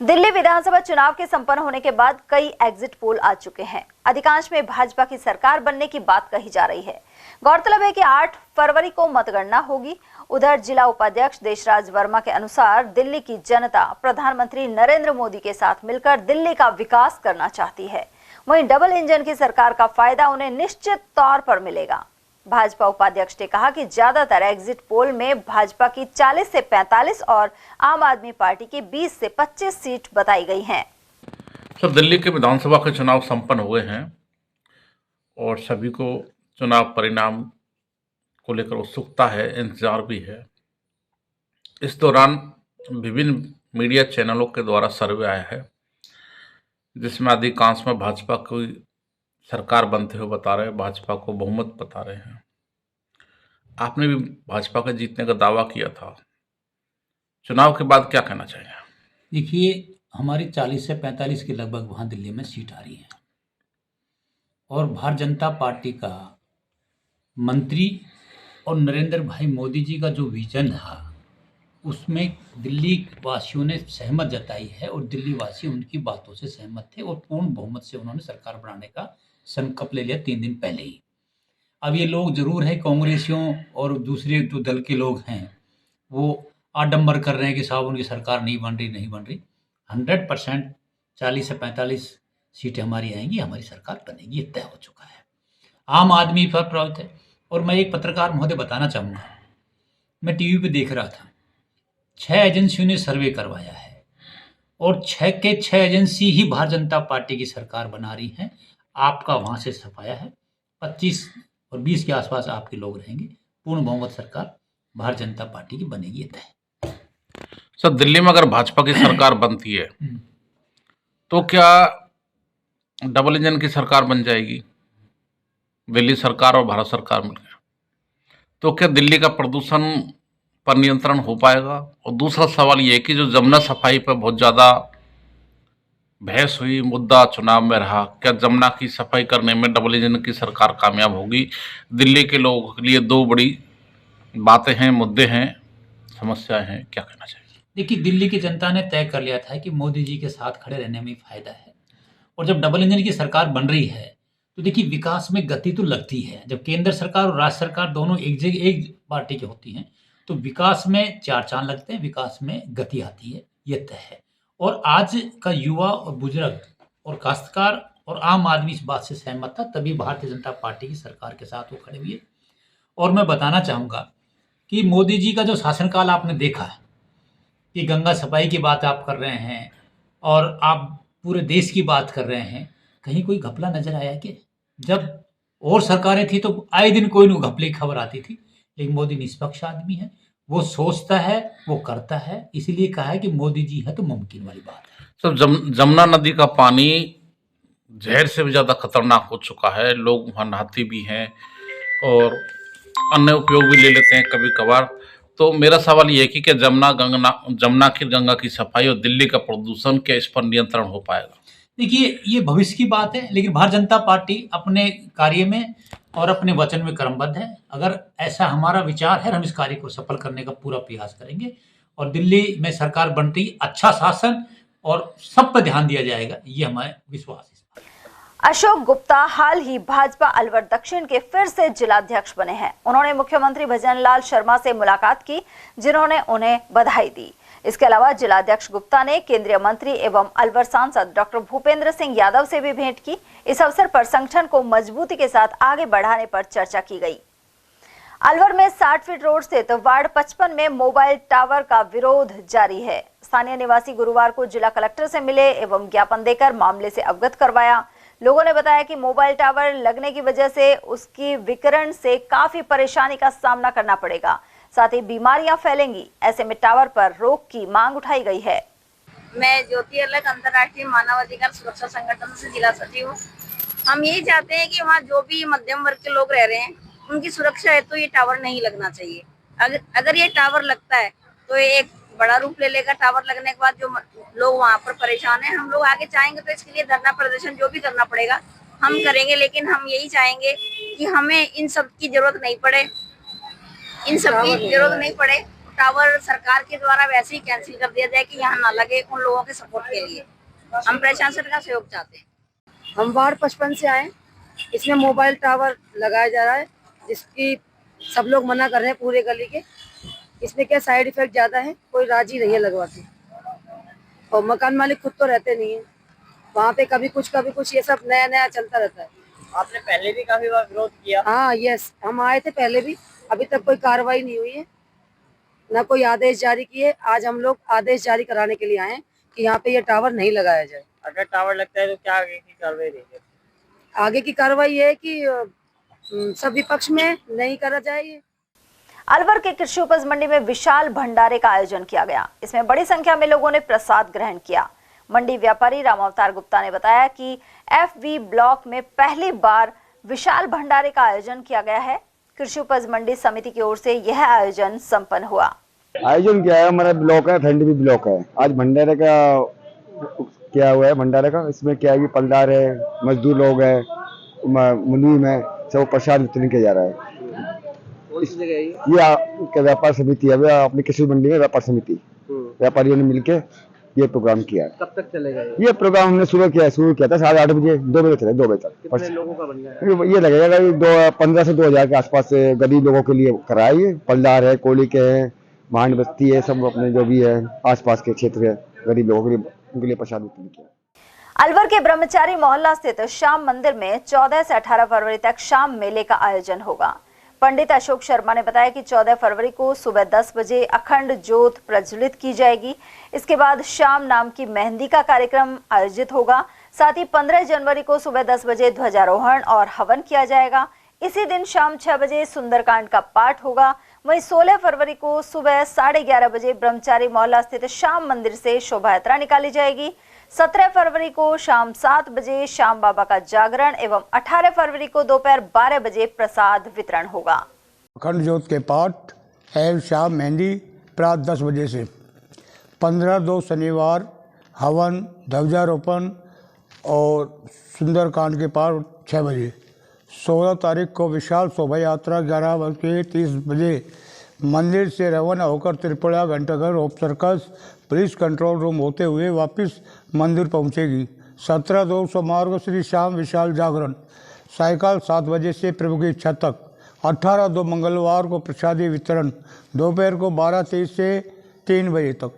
दिल्ली विधानसभा चुनाव के संपन्न होने के बाद कई एग्जिट पोल आ चुके हैं। अधिकांश में भाजपा की सरकार बनने की बात कही जा रही है। गौरतलब है कि 8 फरवरी को मतगणना होगी। उधर जिला उपाध्यक्ष देशराज वर्मा के अनुसार दिल्ली की जनता प्रधानमंत्री नरेंद्र मोदी के साथ मिलकर दिल्ली का विकास करना चाहती है। वहीं डबल इंजन की सरकार का फायदा उन्हें निश्चित तौर पर मिलेगा। भाजपा उपाध्यक्ष ने कहा कि ज्यादातर एग्जिट पोल में भाजपा की 40 से 45 और आम आदमी पार्टी की 20 से 25 सीट बताई गई हैं। सर, दिल्ली के विधानसभा के चुनाव संपन्न हुए हैं और सभी को चुनाव परिणाम को लेकर उत्सुकता है, इंतजार भी है। इस दौरान विभिन्न मीडिया चैनलों के द्वारा सर्वे आया है जिसमें अधिकांश में भाजपा की सरकार बनते हुए बता रहे हैं, भाजपा को बहुमत बता रहे हैं। आपने भी भाजपा के जीतने का दावा किया था, चुनाव के बाद क्या कहना चाहिए? देखिए, हमारी 40 से 45 के लगभग वहाँ दिल्ली में सीट आ रही है और भारतीय जनता पार्टी का मंत्री और नरेंद्र भाई मोदी जी का जो विजन था उसमें दिल्ली वासियों ने सहमत जताई है और दिल्ली वासी उनकी बातों से सहमत थे और पूर्ण बहुमत से उन्होंने सरकार बनाने का संकल्प ले लिया 3 दिन पहले ही। अब ये लोग जरूर है, कांग्रेसियों और दूसरे जो दल के लोग हैं वो आडंबर कर रहे हैं कि साहब उनकी सरकार नहीं बन रही। 100% 40 से 45 सीटें हमारी आएंगी, हमारी सरकार बनेगी, ये तय हो चुका है। आम आदमी पर प्रभावित है। और मैं एक पत्रकार महोदय बताना चाहूँगा, मैं टीवी पे देख रहा था, 6 एजेंसियों ने सर्वे करवाया है और 6 के 6 एजेंसी ही भारतीय जनता पार्टी की सरकार बना रही हैं। आपका वहाँ से सफाया है, 25 और 20 के आसपास आपके लोग रहेंगे। पूर्ण बहुमत सरकार भारतीय जनता पार्टी की बनेगी, ये तय। सर, दिल्ली में अगर भाजपा की सरकार बनती है तो क्या डबल इंजन की सरकार बन जाएगी? दिल्ली सरकार और भारत सरकार मिलकर तो क्या दिल्ली का प्रदूषण पर नियंत्रण हो पाएगा? और दूसरा सवाल ये है कि जो जमुना सफाई पर बहुत ज़्यादा बहस हुई, मुद्दा चुनाव में रहा, क्या जमुना की सफाई करने में डबल इंजन की सरकार कामयाब होगी? दिल्ली के लोगों के लिए 2 बड़ी बातें हैं, मुद्दे हैं, समस्याएं हैं, क्या कहना चाहिए? देखिए, दिल्ली की जनता ने तय कर लिया था कि मोदी जी के साथ खड़े रहने में फायदा है और जब डबल इंजन की सरकार बन रही है तो देखिए विकास में गति तो लगती है। जब केंद्र सरकार और राज्य सरकार दोनों एक पार्टी की होती हैं तो विकास में 4 चांद लगते हैं, विकास में गति आती है, ये तय है। और आज का युवा और बुजुर्ग और काश्तकार और आम आदमी इस बात से सहमत था, तभी भारतीय जनता पार्टी की सरकार के साथ वो खड़े हुए। और मैं बताना चाहूँगा कि मोदी जी का जो शासनकाल आपने देखा है कि गंगा सफाई की बात आप कर रहे हैं और आप पूरे देश की बात कर रहे हैं, कहीं कोई घपला नजर आया कि? जब और सरकारें थी तो आए दिन कोई न घपले की खबर आती थी, लेकिन मोदी निष्पक्ष आदमी है, वो सोचता है, वो करता है, इसीलिए कहा है कि मोदी जी है तो मुमकिन वाली बात है। सर, जमुना नदी का पानी जहर से भी ज़्यादा खतरनाक हो चुका है, लोग वहाँ नहाते भी हैं और अन्य उपयोग भी ले लेते हैं कभी कभार। तो मेरा सवाल ये है कि जमुना की गंगा की सफाई और दिल्ली का प्रदूषण क्या इस पर नियंत्रण हो पाएगा? देखिए, ये भविष्य की बात है, लेकिन भारतीय जनता पार्टी अपने कार्य में और अपने वचन में कर्मबद्ध है। अगर ऐसा हमारा विचार है, हम इस कार्य को सफल करने का पूरा प्रयास करेंगे और दिल्ली में सरकार बनते ही अच्छा शासन और सब पर ध्यान दिया जाएगा, ये हमारा विश्वास है। अशोक गुप्ता हाल ही भाजपा अलवर दक्षिण के फिर से जिलाध्यक्ष बने हैं। उन्होंने मुख्यमंत्री भजनलाल शर्मा से मुलाकात की, जिन्होंने उन्हें बधाई दी। इसके अलावा जिलाध्यक्ष गुप्ता ने केंद्रीय मंत्री एवं अलवर सांसद डॉक्टर भूपेंद्र सिंह यादव से भी भेंट की। इस अवसर पर संगठन को मजबूती के साथ आगे बढ़ाने पर चर्चा की गई। अलवर में 60 फीट रोड स्थित वार्ड 55 में मोबाइल टावर का विरोध जारी है। स्थानीय निवासी गुरुवार को जिला कलेक्टर से मिले एवं ज्ञापन देकर मामले से अवगत करवाया। लोगों ने बताया कि मोबाइल टावर लगने की वजह से उसकी विकिरण से काफी परेशानी का सामना करना पड़ेगा, साथ ही बीमारियां फैलेंगी। ऐसे में टावर पर रोक की मांग उठाई गई है। मैं ज्योति अलग अंतर्राष्ट्रीय मानवाधिकार सुरक्षा संगठन से जिला सचिव हूँ। हम यही चाहते हैं कि वहाँ जो भी मध्यम वर्ग के लोग रह रहे हैं, उनकी सुरक्षा है तो ये टावर नहीं लगना चाहिए। अगर ये टावर लगता है तो ये एक बड़ा रूप ले लेगा। टावर लगने के बाद जो लोग वहाँ पर परेशान हैं, हम लोग आगे चाहेंगे तो इसके लिए धरना प्रदर्शन जो भी करना पड़ेगा हम करेंगे। लेकिन हम यही चाहेंगे कि हमें इन सब की जरूरत नहीं पड़े, टावर सरकार के द्वारा वैसे ही कैंसिल कर दिया जाए कि यहाँ ना लगे। उन लोगों के सपोर्ट के लिए हम प्रशासन का सहयोग चाहते हैं। हम वार्ड 55 से आए, इसमें मोबाइल टावर लगाया जा रहा है, जिसकी सब लोग मना कर रहे हैं पूरे गली के। इसमें क्या साइड इफेक्ट ज़्यादा है, कोई राजी नहीं है लगवाते। और मकान मालिक खुद तो रहते नहीं है वहाँ पे, कभी कुछ ये सब नया नया चलता रहता है। आपने पहले भी काफी बार विरोध किया? हाँ, यस, हम आए थे पहले भी, अभी तक कोई कार्रवाई नहीं हुई है, ना कोई आदेश जारी किए। आज हम लोग आदेश जारी कराने के लिए आए कि यहाँ पे ये टावर नहीं लगाया जाए। अगर टावर लगता है तो क्या आगे की कार्रवाई रहेगी? आगे की कार्रवाई ये है कि सब विपक्ष में नहीं करा जाए। ये अलवर के कृषि उपज मंडी में विशाल भंडारे का आयोजन किया गया। इसमें बड़ी संख्या में लोगों ने प्रसाद ग्रहण किया। मंडी व्यापारी राम अवतार गुप्ता ने बताया कि FV ब्लॉक में पहली बार विशाल भंडारे का आयोजन किया गया है। कृषि उपज मंडी समिति की ओर से यह आयोजन संपन्न हुआ। आयोजन किया है, हमारा ब्लॉक है, ठंडी ब्लॉक है। आज भंडारे का क्या हुआ है, भंडारे का इसमें क्या है कि पलदार है, मजदूर लोग है, मुनीम है, सब प्रसाद वितरण किया जा रहा है। ये व्यापार समिति है, अपनी कृषि मंडी में व्यापार समिति व्यापारियों ने मिलकर ये प्रोग्राम किया। कब तक चलेगा ये प्रोग्राम हमने शुरू किया था 8:30 बजे, 2 बजे चले, 2 बजे तक। कितने लोगों का बन गया? ये लगेगा 15 से 2000 के आसपास से गरीब लोगों के लिए कराया। ये पलदार है, कोली के हैं, भांड बस्ती है, सब अपने जो भी है आसपास के क्षेत्र है गरीब लोगों के लिए, उनके लिए प्रसाद वितरण किया। अलवर के ब्रह्मचारी मोहल्ला स्थित श्याम मंदिर में 14 से 18 फरवरी तक शाम मेले का आयोजन होगा। पंडित अशोक शर्मा ने बताया कि 14 फरवरी को सुबह 10 बजे अखंड ज्योत प्रज्वलित की जाएगी। इसके बाद शाम नाम की मेहंदी का कार्यक्रम आयोजित होगा। साथ ही 15 जनवरी को सुबह 10 बजे ध्वजारोहण और हवन किया जाएगा। इसी दिन शाम 6 बजे सुंदरकांड का पाठ होगा। वहीं 16 फरवरी को सुबह 11:30 बजे ब्रह्मचारी मोहल्ला स्थित श्याम मंदिर से शोभा यात्रा निकाली जाएगी। 17 फरवरी को शाम 7 बजे श्याम बाबा का जागरण एवं 18 फरवरी को दोपहर 12 बजे प्रसाद वितरण होगा। अखंड ज्योत के पाठ एवं शाम मेहंदी प्रात 10 बजे से, 15-2 शनिवार हवन, ध्वजारोपण और सुंदरकांड के पाठ 6 बजे। 16 तारीख को विशाल शोभा यात्रा 11:30 बजे मंदिर से रवाना होकर त्रिपुरा, घंटाघर, hope circus, police control room होते हुए वापस मंदिर पहुंचेगी। 17-2 सोमवार को श्री श्याम विशाल जागरण सायकाल 7 बजे से प्रभु की इच्छा तक। 18-2 मंगलवार को प्रसादी वितरण दोपहर को 12:30 से 3 बजे तक।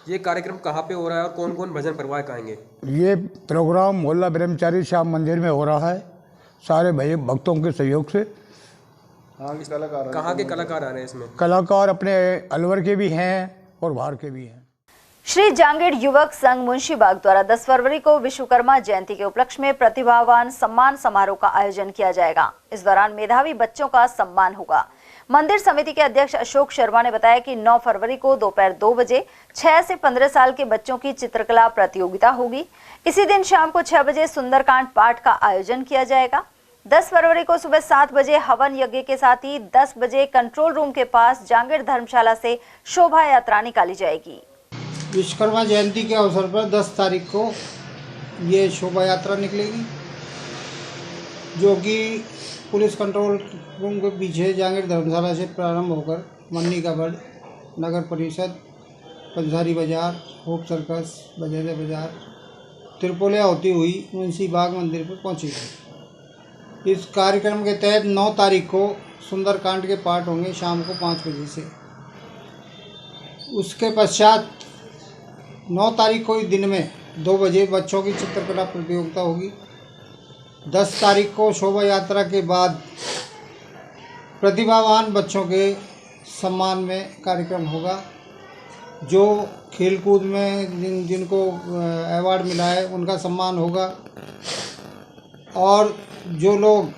ये कार्यक्रम कहाँ पे हो रहा है और कौन कौन भजन प्रवाह आएंगे? ये प्रोग्राम मोहल्ला ब्रह्मचारी श्याम मंदिर में हो रहा है, सारे भाई भक्तों के सहयोग से। कहाँ के कलाकार आ रहे हैं इसमें? कलाकार अपने अलवर के भी हैं और बाहर के भी हैं। श्री जांगीड़ युवक संघ मुंशीबाग द्वारा 10 फरवरी को विश्वकर्मा जयंती के उपलक्ष्य में प्रतिभावान सम्मान समारोह का आयोजन किया जाएगा। इस दौरान मेधावी बच्चों का सम्मान होगा। मंदिर समिति के अध्यक्ष अशोक शर्मा ने बताया कि 9 फरवरी को दोपहर 2 बजे 6 से 15 साल के बच्चों की चित्रकला प्रतियोगिता होगी। इसी दिन शाम को 6 बजे सुंदरकांड पाठ का आयोजन किया जाएगा। 10 फरवरी को सुबह 7 बजे हवन यज्ञ के साथ ही 10 बजे कंट्रोल रूम के पास जांगीर धर्मशाला से शोभा यात्रा निकाली जाएगी। विश्वकर्मा जयंती के अवसर पर 10 तारीख को ये शोभा यात्रा निकलेगी, जो कि पुलिस कंट्रोल रूम के पीछे जांगीर धर्मशाला से प्रारंभ होकर मन्नी का बड़, नगर परिषद, पंसारी बाजार, होप सर्कस, बजेरे बाजार, त्रिपोलिया होती हुई मुंशी बाग मंदिर पर पहुंचेगी। इस कार्यक्रम के तहत 9 तारीख को सुंदरकांड के पाठ होंगे शाम को 5 बजे से। उसके पश्चात 9 तारीख को ही दिन में 2 बजे बच्चों की चित्रकला प्रतियोगिता होगी। 10 तारीख को शोभा यात्रा के बाद प्रतिभावान बच्चों के सम्मान में कार्यक्रम होगा। जो खेलकूद में जिनको अवार्ड मिला है उनका सम्मान होगा, और जो लोग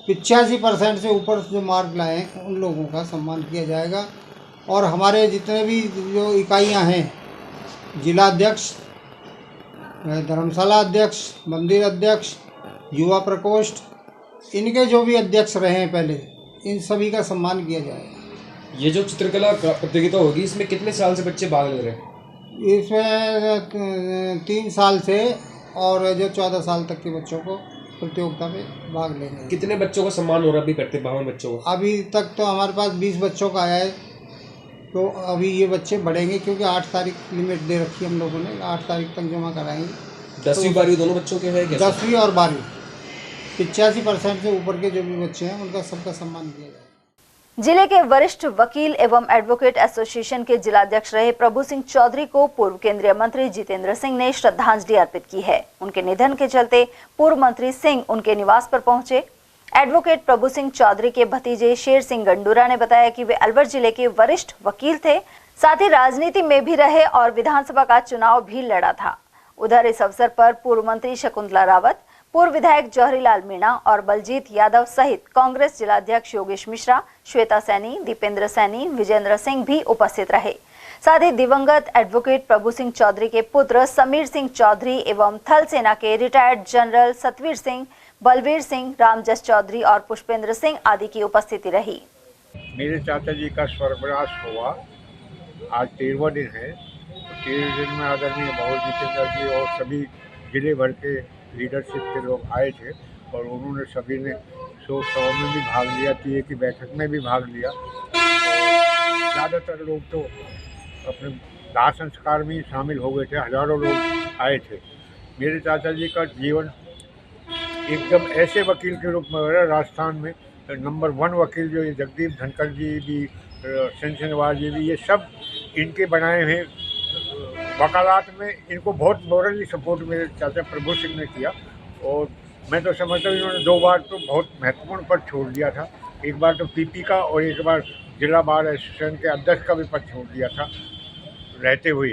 85% से ऊपर जो मार्क लाए हैं उन लोगों का सम्मान किया जाएगा। और हमारे जितने भी जो इकाइयां हैं, जिला अध्यक्ष, धर्मशाला अध्यक्ष, मंदिर अध्यक्ष, युवा प्रकोष्ठ, इनके जो भी अध्यक्ष रहे हैं पहले, इन सभी का सम्मान किया जाएगा। ये जो चित्रकला प्रतियोगिता होगी, इसमें कितने साल से बच्चे भाग ले रहे हैं? इसमें 3 साल से और जो 14 साल तक के बच्चों को प्रतियोगिता में भाग ले रहे हैं। कितने बच्चों का सम्मान हो रहा है अभी करते 52 बच्चों को? अभी तक तो हमारे पास 20 बच्चों का आया है, तो अभी ये बच्चे बढ़ेंगे क्योंकि 8 तारीख लिमिट दे रखी है हम लोगों ने, 8 तारीख तक जमा कराएंगे। 10वीं 12वीं दोनों बच्चों के हैं? 10वीं और 12वीं 85% से ऊपर के जो भी बच्चे हैं उनका सबका सम्मान किया जाएगा। जिले के वरिष्ठ वकील एवं एडवोकेट एसोसिएशन के जिलाध्यक्ष रहे प्रभु सिंह चौधरी को पूर्व केंद्रीय मंत्री जितेंद्र सिंह ने श्रद्धांजलि अर्पित की है। उनके निधन के चलते पूर्व मंत्री सिंह उनके निवास पर पहुंचे। एडवोकेट प्रभु सिंह चौधरी के भतीजे शेर सिंह गंडूरा ने बताया कि वे अलवर जिले के वरिष्ठ वकील थे, साथ ही राजनीति में भी रहे और विधानसभा का चुनाव भी लड़ा था। उधर इस अवसर पर पूर्व मंत्री शकुंतला रावत, पूर्व विधायक जौहरीलाल मीणा और बलजीत यादव सहित कांग्रेस जिलाध्यक्ष योगेश मिश्रा, श्वेता सैनी, दीपेंद्र सैनी, विजेंद्र सिंह भी उपस्थित रहे। साथ ही दिवंगत एडवोकेट प्रभु सिंह चौधरी के पुत्र समीर सिंह चौधरी एवं थल सेना के रिटायर्ड जनरल सतवीर सिंह, बलवीर सिंह, रामजस चौधरी और पुष्पेंद्र सिंह आदि की उपस्थिति रही। मेरे चाचा जी का स्वर्गवास हुआ, आज 13वां दिन है। 13वें दिन में आदरणीय भाऊ जितेंद्र जी और सभी जिले भर के लीडरशिप के लोग आए थे और उन्होंने सभी ने शोक सभा में भी भाग लिया, टीए की बैठक में भी भाग लिया। और ज़्यादातर लोग तो अपने दाह संस्कार में शामिल हो गए थे, हजारों लोग आए थे। मेरे चाचा जी का जीवन एकदम ऐसे वकील के रूप में रहा। राजस्थान में नंबर 1 वकील जो ये जगदीप धनखड़ जी भी, सेंसनवार जी भी, ये सब इनके बनाए हुए वकालत में इनको बहुत मोरली सपोर्ट मेरे चाचा प्रभु सिंह ने किया। और मैं तो समझता हूँ इन्होंने 2 बार तो बहुत महत्वपूर्ण पद छोड़ दिया था। एक बार तो पीपी का और एक बार जिला बार एसोसिएशन के अध्यक्ष का भी पद छोड़ दिया था रहते हुए।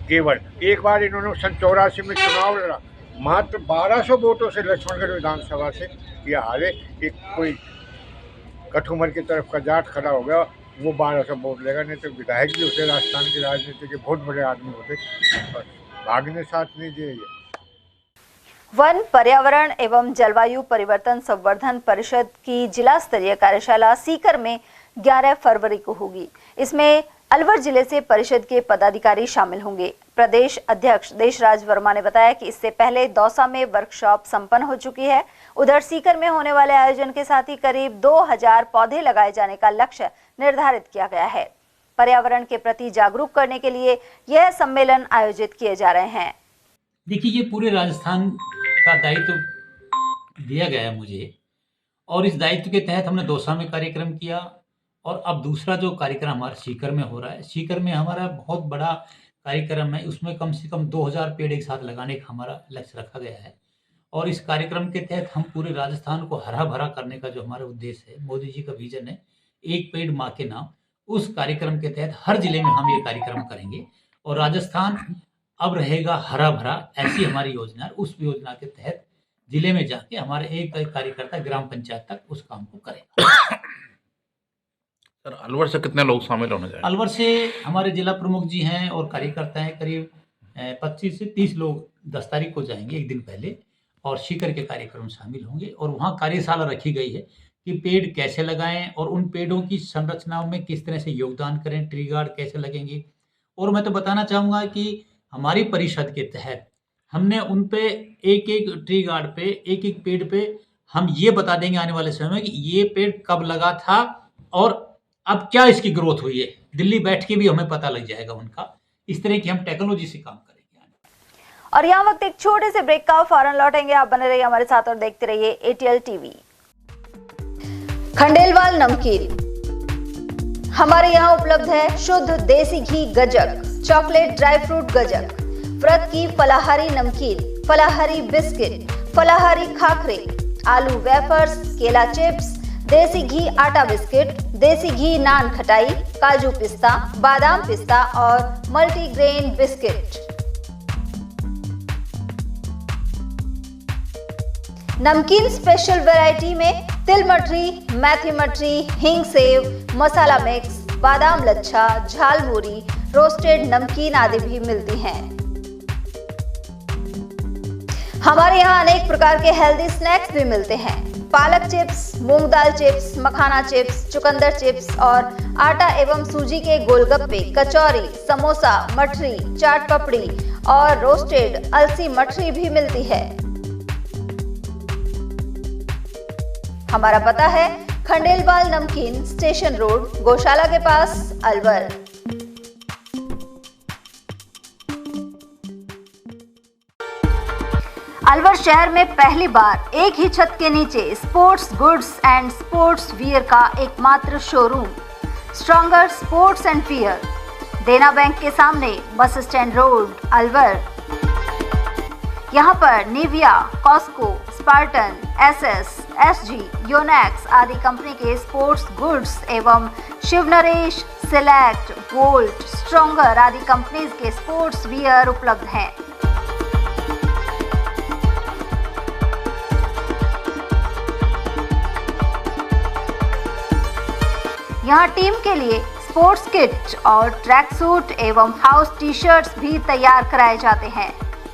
केवल एक बार इन्होंने सन 84 में चुनाव लड़ा, मात्र 1200 वोटों से लक्ष्मणगढ़ विधानसभा से ये हारे। एक कोई कठुमर की तरफ का जाट खड़ा हो गया, वो 1200 वोट लेगा, नहीं तो विधायक भी होते राजस्थान की राजनीति के बहुत बड़े आदमी होते, पर भागने साथ नहीं दिए। वन, पर्यावरण एवं जलवायु परिवर्तन संवर्धन परिषद की जिला स्तरीय कार्यशाला सीकर में 11 फरवरी को होगी। इसमें अलवर जिले से परिषद के पदाधिकारी शामिल होंगे। प्रदेश अध्यक्ष देशराज वर्मा ने बताया कि इससे पहले दौसा में वर्कशॉप संपन्न हो चुकी है। उधर सीकर में होने वाले आयोजन के साथ ही करीब 2000 पौधे लगाए जाने का लक्ष्य निर्धारित किया गया है। पर्यावरण के प्रति जागरूक करने के लिए यह सम्मेलन आयोजित किए जा रहे हैं। देखिए, ये पूरे राजस्थान का दायित्व दिया गया है मुझे, और इस दायित्व के तहत हमने दौसा में कार्यक्रम किया और अब दूसरा जो कार्यक्रम हमारा सीकर में हो रहा है। सीकर में हमारा बहुत बड़ा कार्यक्रम है, उसमें कम से कम 2000 पेड़ एक साथ लगाने का हमारा लक्ष्य रखा गया है। और इस कार्यक्रम के तहत हम पूरे राजस्थान को हरा भरा करने का जो हमारा उद्देश्य है, मोदी जी का विजन है, एक पेड़ माँ के नाम, उस कार्यक्रम के तहत हर जिले में हम ये कार्यक्रम करेंगे और राजस्थान अब रहेगा हरा भरा, ऐसी हमारी योजना है। उस योजना के तहत जिले में जाके हमारे एक कार्यकर्ता ग्राम पंचायत तक उस काम को करेगा। सर, अलवर से कितने लोग शामिल होने जाएंगे? अलवर से हमारे जिला प्रमुख जी हैं और कार्यकर्ता हैं, करीब 25 से 30 लोग 10 तारीख को जाएंगे, एक दिन पहले। और सीकर के कार्यक्रम शामिल होंगे और वहाँ कार्यशाला रखी गई है कि पेड़ कैसे लगाएं और उन पेड़ों की संरचनाओं में किस तरह से योगदान करें, ट्री गार्ड कैसे लगेंगे। और मैं तो बताना चाहूँगा कि हमारी परिषद के तहत हमने उन पे एक एक ट्री गार्ड पे, एक एक पेड़ पे हम ये बता देंगे आने वाले समय में कि ये पेड़ कब लगा था और अब क्या इसकी ग्रोथ हुई है। दिल्ली बैठ के भी हमें पता लग जाएगा उनका। इस तरह की हम टेक्नोलॉजी से काम करेंगे। और यहाँ वक्त एक छोटे से ब्रेक का, फौरन लौटेंगे। आप बने रहिए हमारे साथ और देखते रहिए ATL TV। खंडेलवाल नमकीन हमारे यहाँ उपलब्ध है। शुद्ध देसी घी गजक, चॉकलेट ड्राई फ्रूट गजक, व्रत की फलाहारी नमकीन, फलाहारी बिस्किट, फलाहारी खाखरे, आलू वेफर्स, केला चिप्स, देसी घी आटा बिस्किट, देसी घी नान खटाई, काजू पिस्ता, बादाम पिस्ता और मल्टीग्रेन बिस्किट। नमकीन स्पेशल वैरायटी में तिल मठरी, मेथी मठरी, हींग सेव, मसाला मिक्स, बादाम लच्छा, झालमुरी, रोस्टेड नमकीन आदि भी मिलती हैं। हमारे यहाँ अनेक प्रकार के हेल्दी स्नैक्स भी मिलते हैं। पालक चिप्स, मूंग दाल चिप्स, मखाना चिप्स, चुकंदर चिप्स और आटा एवं सूजी के गोलगप्पे, कचौरी, समोसा, मठरी, चाट पपड़ी और रोस्टेड अलसी मठरी भी मिलती है। हमारा पता है खंडेलवाल नमकीन, स्टेशन रोड, गौशाला के पास, अलवर। अलवर शहर में पहली बार एक ही छत के नीचे sports goods and sports wear का एकमात्र showroom, stronger sports and wear, Dena bank के सामने, बस स्टैंड रोड, अलवर। यहाँ पर Nivia, Cosco, Spartan, SS, SG, Yonex आदि कंपनी के स्पोर्ट्स गुड्स एवं Shiv Naresh, Select, Volt, Stronger आदि कंपनीज के स्पोर्ट्स वियर उपलब्ध हैं। यहाँ टीम के लिए स्पोर्ट्स किट और ट्रैक सूट एवं हाउस टी-शर्ट्स भी तैयार कराए जाते हैं।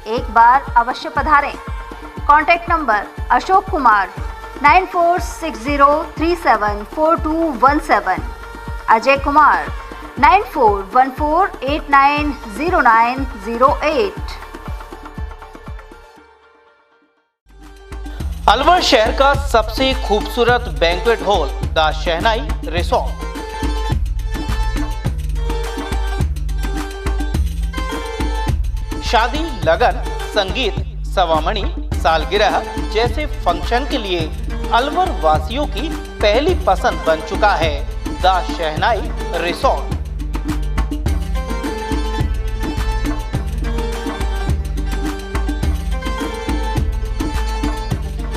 एक बार अवश्य पधारें। Contact number Ashok Kumar 9460374217, Ajay Kumar 9414890908। अलवर शहर का सबसे खूबसूरत banquet hall the Shehnai resort. शादी, लगन, संगीत, सवामणी, सालगिरह जैसे फंक्शन के लिए अलवर वासियों की पहली पसंद बन चुका है द शहनाई रिसोर्ट।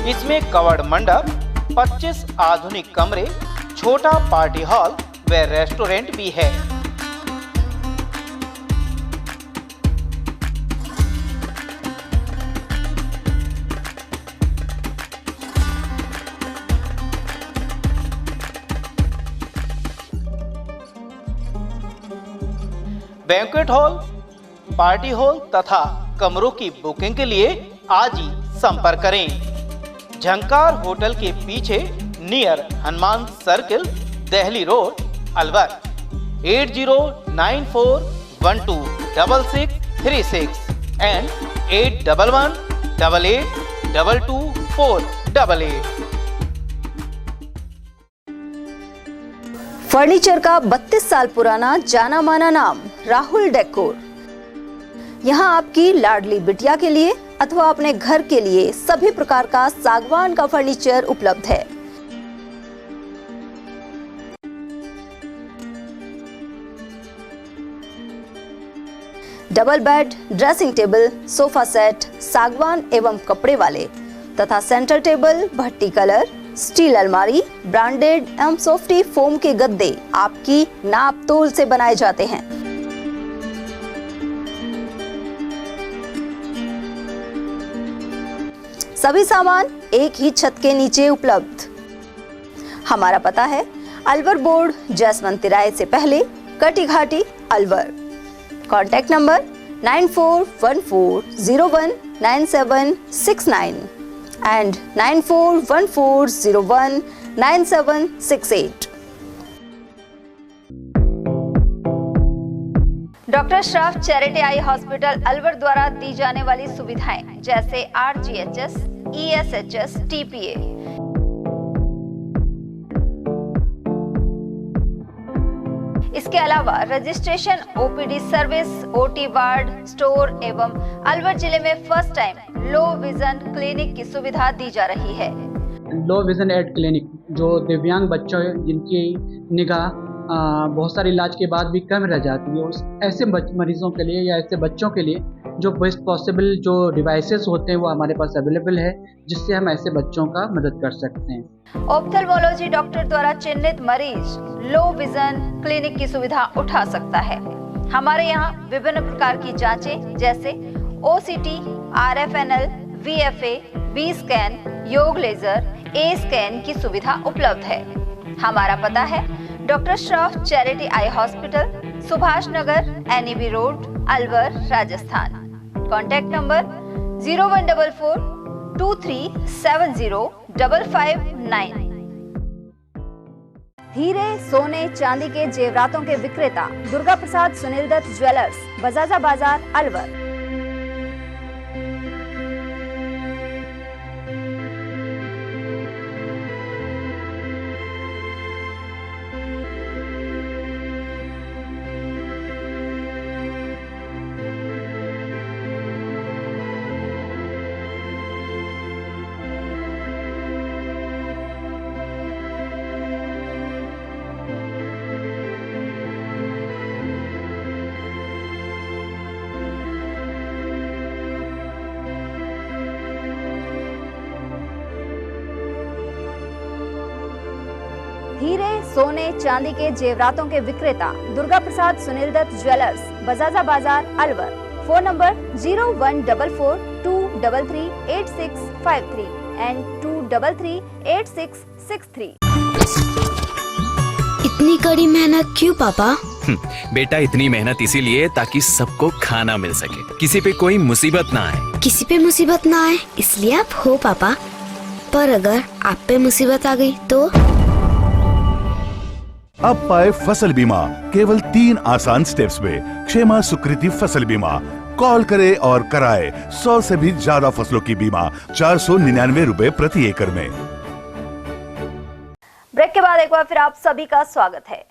इसमें कवर्ड मंडप, 25 आधुनिक कमरे, छोटा पार्टी हॉल व रेस्टोरेंट भी है। बैंक्वेट हॉल, पार्टी हॉल तथा कमरों की बुकिंग के लिए आज ही संपर्क करें। झंकार होटल के पीछे near Hanuman circle, Delhi road, Alwar. 8094126636 and 8118822488। Furniture का 32 साल पुराना जाना माना नाम राहुल डेकोर। यहाँ आपकी लाडली बिटिया के लिए अथवा अपने घर के लिए सभी प्रकार का सागवान का फर्नीचर उपलब्ध है। Double bed, dressing table, sofa set सागवान एवं कपड़े वाले तथा सेंटर टेबल, भट्टी कलर, स्टील अलमारी, ब्रांडेड एवं सॉफ्टी फोम के गद्दे आपकी नाप तोल से बनाए जाते हैं। सभी सामान एक ही छत के नीचे उपलब्ध। हमारा पता है अलवर बोर्ड, जसवंत तिराहे से पहले, कटी घाटी, Alwar. Contact number 9414019769 and 9414019768. Doctor Shroff charity eye hospital Alwar द्वारा दी जाने वाली सुविधाएं जैसे RGHS, ESHS, TPA, इसके अलावा registration, OPD service, OT ward, store एवं अलवर जिले में first time low vision clinic की सुविधा दी जा रही है। लो विजन एड क्लिनिक जो दिव्यांग बच्चों जिनकी निगाह बहुत सारे इलाज के बाद भी कम रह जाती है, उस ऐसे मरीजों के लिए या ऐसे बच्चों के लिए जो बेस्ट पॉसिबल जो डिवाइसेस होते हैं वो हमारे पास अवेलेबल है, जिससे हम ऐसे बच्चों का मदद कर सकते हैं। ऑप्थेल्मोलॉजी डॉक्टर द्वारा चिन्हित मरीज लो विजन क्लिनिक की सुविधा उठा सकता है। हमारे यहाँ विभिन्न प्रकार की जांचें जैसे OCT, RFNL, VFA, V scan, YAG laser, A scan की सुविधा उपलब्ध है। हमारा पता है doctor Shroff charity eye hospital, Subhash Nagar, NEB road, Alwar, Rajasthan. Contact number 014423705559। हीरे, सोने, चांदी के जेवरातों के विक्रेता दुर्गा प्रसाद सुनील दत्त ज्वेलर्स, बजाजा बाजार, अलवर। हीरे, सोने, चांदी के जेवरातों के विक्रेता Durga Prasad Sunil Dutt jewellers, Bajaja Bazaar, Alwar. Phone number 0144233853 and 2338663। इतनी कड़ी मेहनत क्यों पापा? बेटा इतनी मेहनत इसीलिए ताकि सबको खाना मिल सके, किसी पे कोई मुसीबत ना आए। किसी पे मुसीबत ना आए इसलिए आप हो पापा, पर अगर आप पे मुसीबत आ गई तो? अब पाए फसल बीमा केवल 3 आसान स्टेप्स में। क्षेमा सुकृति फसल बीमा। कॉल करे और कराए 100 से भी ज्यादा फसलों की बीमा 499 रुपए प्रति एकड़ में। ब्रेक के बाद एक बार फिर आप सभी का स्वागत है।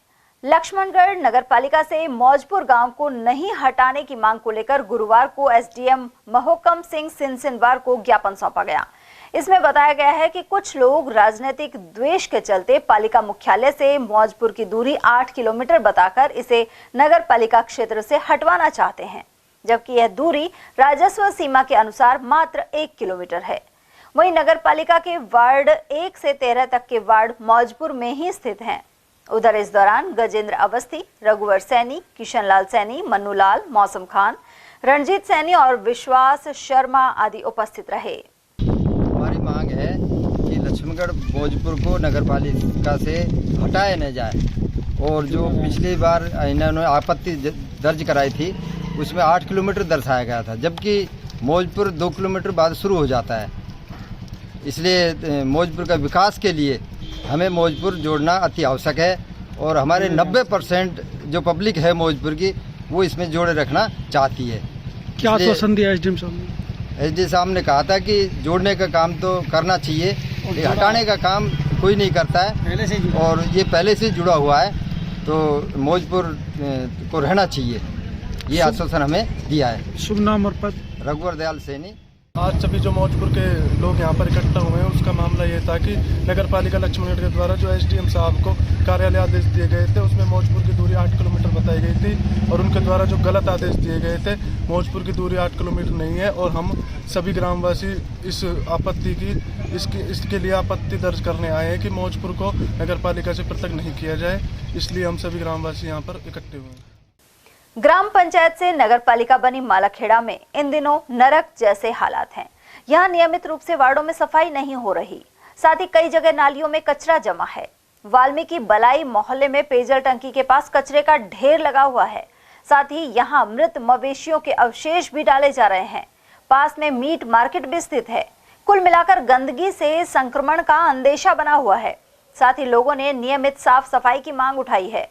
लक्ष्मणगढ़ नगरपालिका से मौजपुर गांव को नहीं हटाने की मांग को लेकर गुरुवार को SDM महोकम सिंह सिनसिनवार को ज्ञापन सौंपा गया। इसमें बताया गया है कि कुछ लोग राजनीतिक द्वेष के चलते पालिका मुख्यालय से मौजपुर की दूरी 8 किलोमीटर बताकर इसे नगर पालिका क्षेत्र से हटवाना चाहते हैं, जबकि यह दूरी राजस्व सीमा के अनुसार मात्र 1 किलोमीटर है। वहीं नगर पालिका के वार्ड 1 से 13 तक के वार्ड मौजपुर में ही स्थित हैं। उधर इस दौरान गजेंद्र अवस्थी, रघुवर सैनी, किशन लाल सैनी, मन्नू लाल, मौसम खान, रणजीत सैनी और विश्वास शर्मा आदि उपस्थित रहे। हमारी मांग है कि लक्ष्मणगढ़ मौजपुर को नगर पालिका से हटाया न जाए, और जो पिछली बार इन्होंने आपत्ति दर्ज कराई थी उसमें 8 किलोमीटर दर्शाया गया था, जबकि मौजपुर 2 किलोमीटर बाद शुरू हो जाता है। इसलिए मौजपुर का विकास के लिए हमें मौजपुर जोड़ना अति आवश्यक है, और हमारे 90% जो पब्लिक है मौजपुर की वो इसमें जोड़े रखना चाहती है। क्या आश्वासन दिया SDM साहब ने? SDM साहब ने कहा था कि जोड़ने का काम तो करना चाहिए, हटाने का काम कोई नहीं करता है, और ये पहले से जुड़ा हुआ है, तो मौजपुर को रहना चाहिए, ये आश्वासन हमें दिया है। शुभ नाम और पद? रघुवर दयाल सैनी। आज सभी जो मौजपुर के लोग यहाँ पर इकट्ठा हुए हैं उसका मामला ये था कि नगर पालिका लक्ष्मणगढ़ के द्वारा जो SDM साहब को कार्यालय आदेश दिए गए थे उसमें मौजपुर की दूरी 8 किलोमीटर बताई गई थी, और उनके द्वारा जो गलत आदेश दिए गए थे, मौजपुर की दूरी 8 किलोमीटर नहीं है, और हम सभी ग्रामवासी इस आपत्ति की इसके लिए आपत्ति दर्ज करने आए हैं कि मौजपुर को नगर पालिका से पृथक नहीं किया जाए, इसलिए हम सभी ग्रामवासी यहाँ पर इकट्ठे हुए हैं। ग्राम पंचायत से नगरपालिका बनी मालाखेड़ा में इन दिनों नरक जैसे हालात हैं। यहाँ नियमित रूप से वार्डों में सफाई नहीं हो रही, साथ ही कई जगह नालियों में कचरा जमा है। वाल्मीकि बलाई मोहल्ले में पेयजल टंकी के पास कचरे का ढेर लगा हुआ है, साथ ही यहाँ मृत मवेशियों के अवशेष भी डाले जा रहे हैं। पास में मीट मार्केट भी स्थित है। कुल मिलाकर गंदगी से संक्रमण का अंदेशा बना हुआ है। साथ ही लोगों ने नियमित साफ सफाई की मांग उठाई है।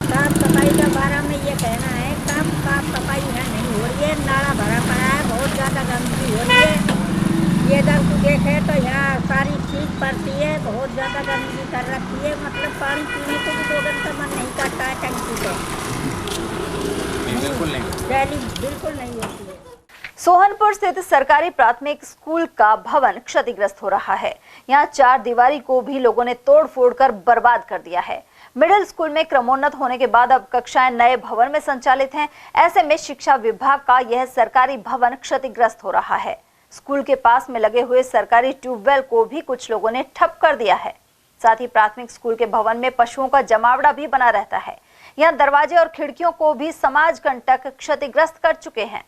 साफ सफाई के बारे में ये कहना है, कम साफ सफाई है नहीं हो रही है, नाला भरा पड़ा है, बहुत ज्यादा गंदगी हो रही है। ये इधर को देखे तो यहाँ सारी चीज पड़ती है, बहुत ज्यादा गंदगी कर रखी है, मतलब पानी पीने को भी 2 घंटे मन नहीं करता है टंकी से। बिल्कुल नहीं होती है। सोहनपुर स्थित सरकारी प्राथमिक स्कूल का भवन क्षतिग्रस्त हो रहा है। यहाँ 4 दीवारी को भी लोगों ने तोड़-फोड़ कर बर्बाद कर दिया है। मिडिल स्कूल में क्रमोन्नत होने के बाद अब कक्षाएं नए भवन में संचालित हैं। ऐसे में शिक्षा विभाग का यह सरकारी भवन क्षतिग्रस्त हो रहा है। स्कूल के पास में लगे हुए सरकारी ट्यूबवेल को भी कुछ लोगों ने ठप कर दिया है। साथ ही प्राथमिक स्कूल के भवन में पशुओं का जमावड़ा भी बना रहता है। यहाँ दरवाजे और खिड़कियों को भी समाज कंटक क्षतिग्रस्त कर चुके हैं।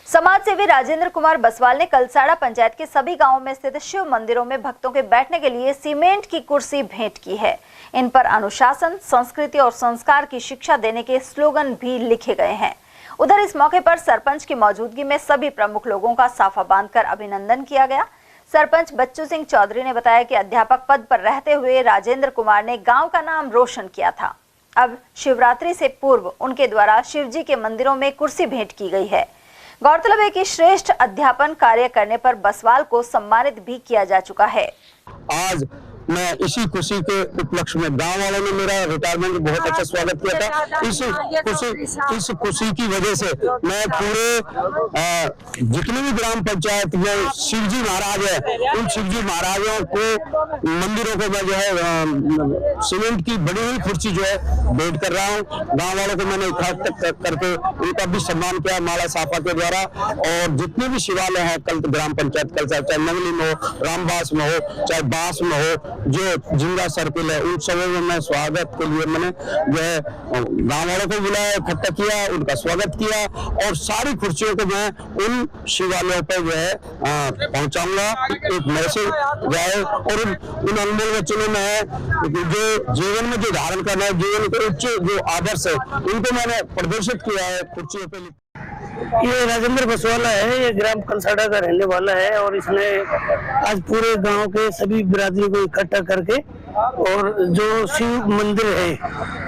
समाज सेवी राजेंद्र कुमार बसवाल ने कलसाड़ा पंचायत के सभी गांवों में स्थित शिव मंदिरों में भक्तों के बैठने के लिए सीमेंट की कुर्सी भेंट की है। इन पर अनुशासन, संस्कृति और संस्कार की शिक्षा देने के स्लोगन भी लिखे गए हैं। उधर इस मौके पर सरपंच की मौजूदगी में सभी प्रमुख लोगों का साफा बांधकर अभिनंदन किया गया। सरपंच बच्चू सिंह चौधरी ने बताया कि अध्यापक पद पर रहते हुए राजेंद्र कुमार ने गाँव का नाम रोशन किया था। अब शिवरात्रि से पूर्व उनके द्वारा शिवजी के मंदिरों में कुर्सी भेंट की गई है। गौरतलब है कि श्रेष्ठ अध्यापन कार्य करने पर बसवाल को सम्मानित भी किया जा चुका है। आज मैं इसी खुशी के उपलक्ष्य में गांव वालों ने मेरा रिटायरमेंट बहुत अच्छा स्वागत किया था। इस खुशी की वजह से मैं पूरे जितने भी ग्राम पंचायत में शिवजी महाराज है, उन शिवजी महाराजों को मंदिरों को मैं जो है सीमेंट की बड़ी हुई कुर्सी जो है भेंट कर रहा हूँ। गाँव वालों को मैंने इकट्ठा करके उनका भी सम्मान किया माला साफा के द्वारा। और जितने भी शिवालय हैं कल ग्राम पंचायत कल चाहे नंगली में हो, रामबास में हो, चाहे बास में हो, जो जिंदा सर्किल है, उन सभी में मैं स्वागत के लिए मैंने जो है गाँव वालों को बुलाया, इकट्ठा किया, उनका स्वागत किया और सारी कुर्सियों को मैं उन शिवालयों पर जो है पहुंचाऊंगा। एक मैसेज जाए और उन अनमोल वचनों में जो जीवन में जो धारण करना है, जीवन के उच्च जो आदर्श है, उनको मैंने प्रदर्शित किया है कुर्सियों पर। ये राजेंद्र बसवाला है, ये ग्राम कलसाड़ा का रहने वाला है और इसने आज पूरे गांव के सभी बिरादरी को इकट्ठा करके और जो शिव मंदिर है